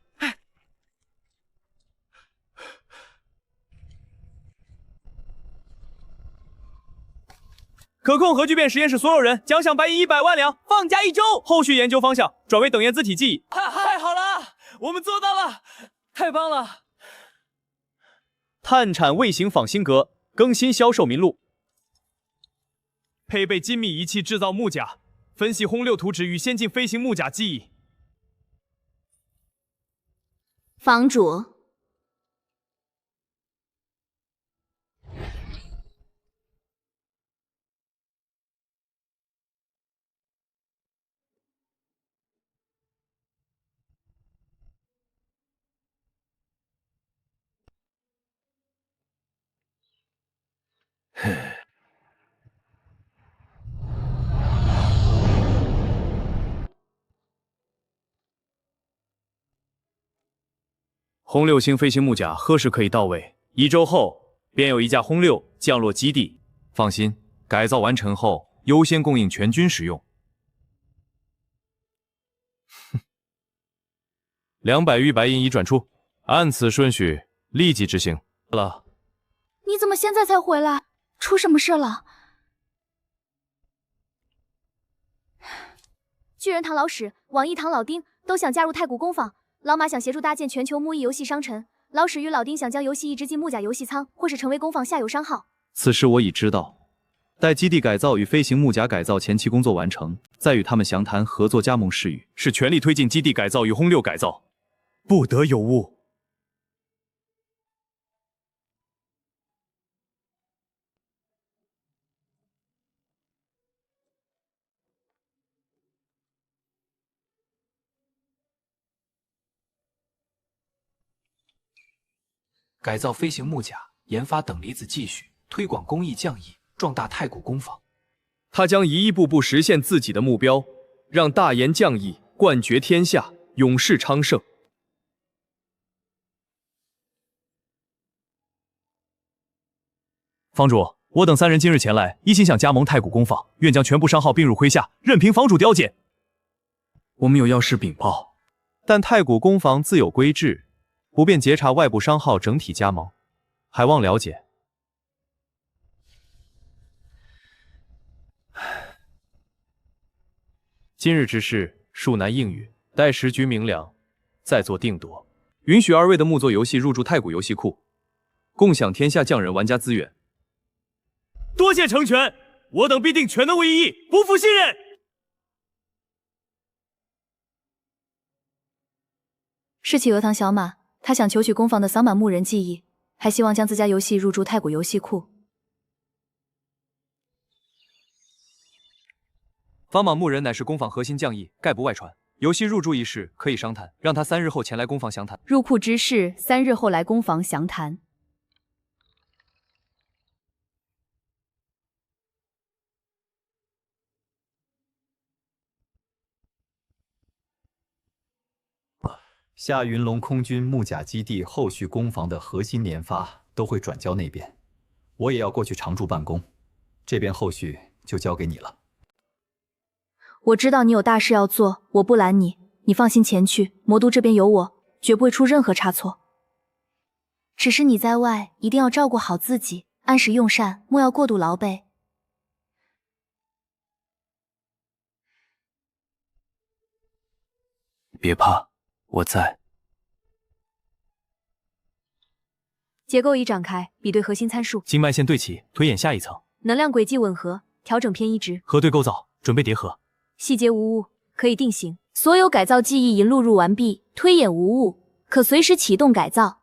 可控核聚变实验室所有人，奖赏白银100万两，放假1周。后续研究方向转为等延字体记忆。太好了，我们做到了，太棒了！碳产卫星仿新阁更新销售名录，配备精密仪器制造木甲，分析轰6图纸与先进飞行木甲记忆。房主。轰6型飞行木甲何时可以到位？1周后便有一架轰6降落基地。放心，改造完成后优先供应全军使用。200玉白银已转出，按此顺序立即执行了。你怎么现在才回来？出什么事了？巨人堂老史、网易堂老丁都想加入太古工坊，老马想协助搭建全球木艺游戏商城，老史与老丁想将游戏移植进木甲游戏仓，或是成为工坊下游商号。此事我已知道，待基地改造与飞行木甲改造前期工作完成，再与他们详谈合作加盟事宜。是全力推进基地改造与轰六改造，不得有误。改造飞行木甲，研发等离子继续推广工艺匠艺，壮大太古工坊。他将一步步实现自己的目标，让大研匠艺冠绝天下，永世昌盛。房主，我等3人今日前来，一心想加盟太古工坊，愿将全部商号并入麾下，任凭房主雕剪。我们有要事禀报，但太古工坊自有规制，不便截查外部商号整体加盟，还望了解。今日之事，恕难应允，待时局明了，再做定夺。允许2位的木作游戏入驻太古游戏库，共享天下匠人玩家资源。多谢成全，我等必定全能为一役，不负信任。是企鹅堂小马，他想求取工坊的桑满木人技艺，还希望将自家游戏入驻太古游戏库。方马木人乃是工坊核心匠艺，概不外传。游戏入驻一事可以商谈，让他3日后前来工坊详谈。入库之事，3日后来工坊详谈。夏云龙空军木甲基地后续工坊的核心研发都会转交那边，我也要过去常驻办公，这边后续就交给你了。我知道你有大事要做，我不拦你，你放心前去。魔都这边有我，绝不会出任何差错。只是你在外一定要照顾好自己，按时用膳，莫要过度劳备。别怕，我在。结构已展开，比对核心参数，经脉线对齐，推演下一层。能量轨迹吻合，调整偏移值，核对构造，准备叠合。细节无误，可以定型。所有改造记忆已录入完毕，推演无误，可随时启动改造。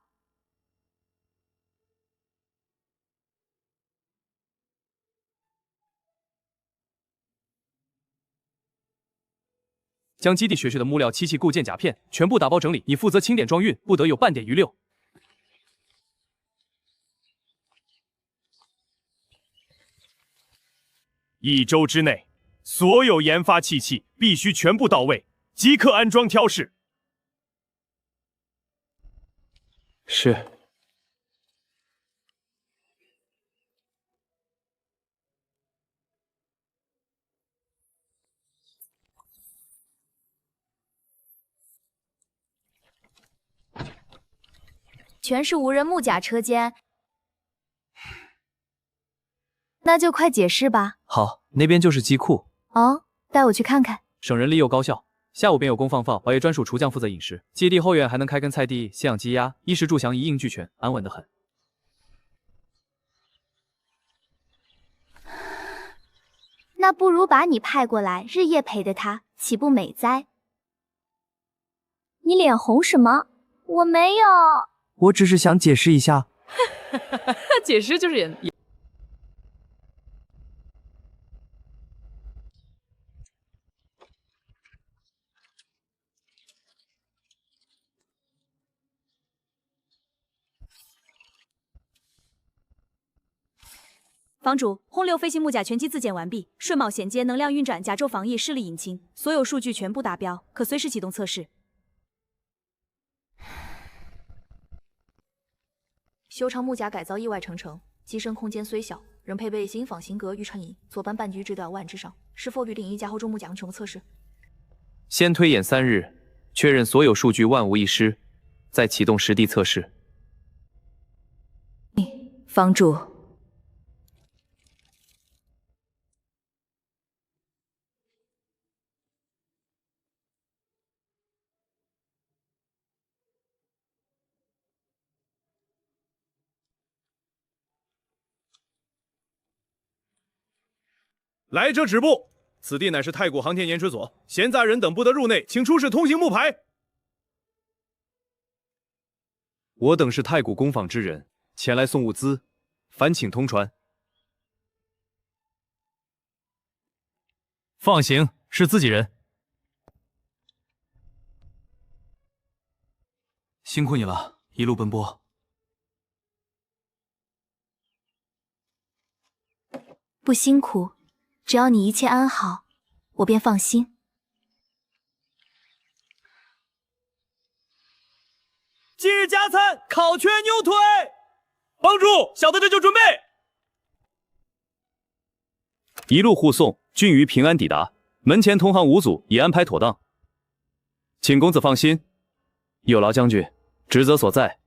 将基地学学的木料漆器构件甲片全部打包整理，你负责清点装运，不得有半点余留。1周之内，所有研发器器必须全部到位，即刻安装挑试。是。全是无人木甲车间，那就快解释吧。好，那边就是机库。哦，带我去看看。省人力又高效，下午便有工放放，熬夜专属厨匠负责饮食。基地后院还能开根菜地，饲养鸡鸭，衣食住行一应俱全，安稳得很。那不如把你派过来，日夜陪着他，岂不美哉？你脸红什么？我没有。我只是想解释一下。解释就是演。房主，轰六飞行木甲全机自检完毕，顺铆衔接、能量运转、甲胄防疫、视力引擎，所有数据全部达标，可随时启动测试。修长木甲改造意外成成，机身空间虽小，仍配备新仿型格预乘以左班半局至2万之上，是否预定一加后中木奖全部测试？先推演3日，确认所有数据万无一失，再启动实地测试。房主，来者止步！此地乃是太古航天研水所，闲杂人等不得入内，请出示通行木牌。我等是太古工坊之人，前来送物资，烦请通传。放行，是自己人。辛苦你了，一路奔波。不辛苦，只要你一切安好，我便放心。今日加餐，烤全牛腿。帮主，小的这就准备。一路护送，均于平安抵达。门前同行5组已安排妥当，请公子放心。有劳将军，职责所在，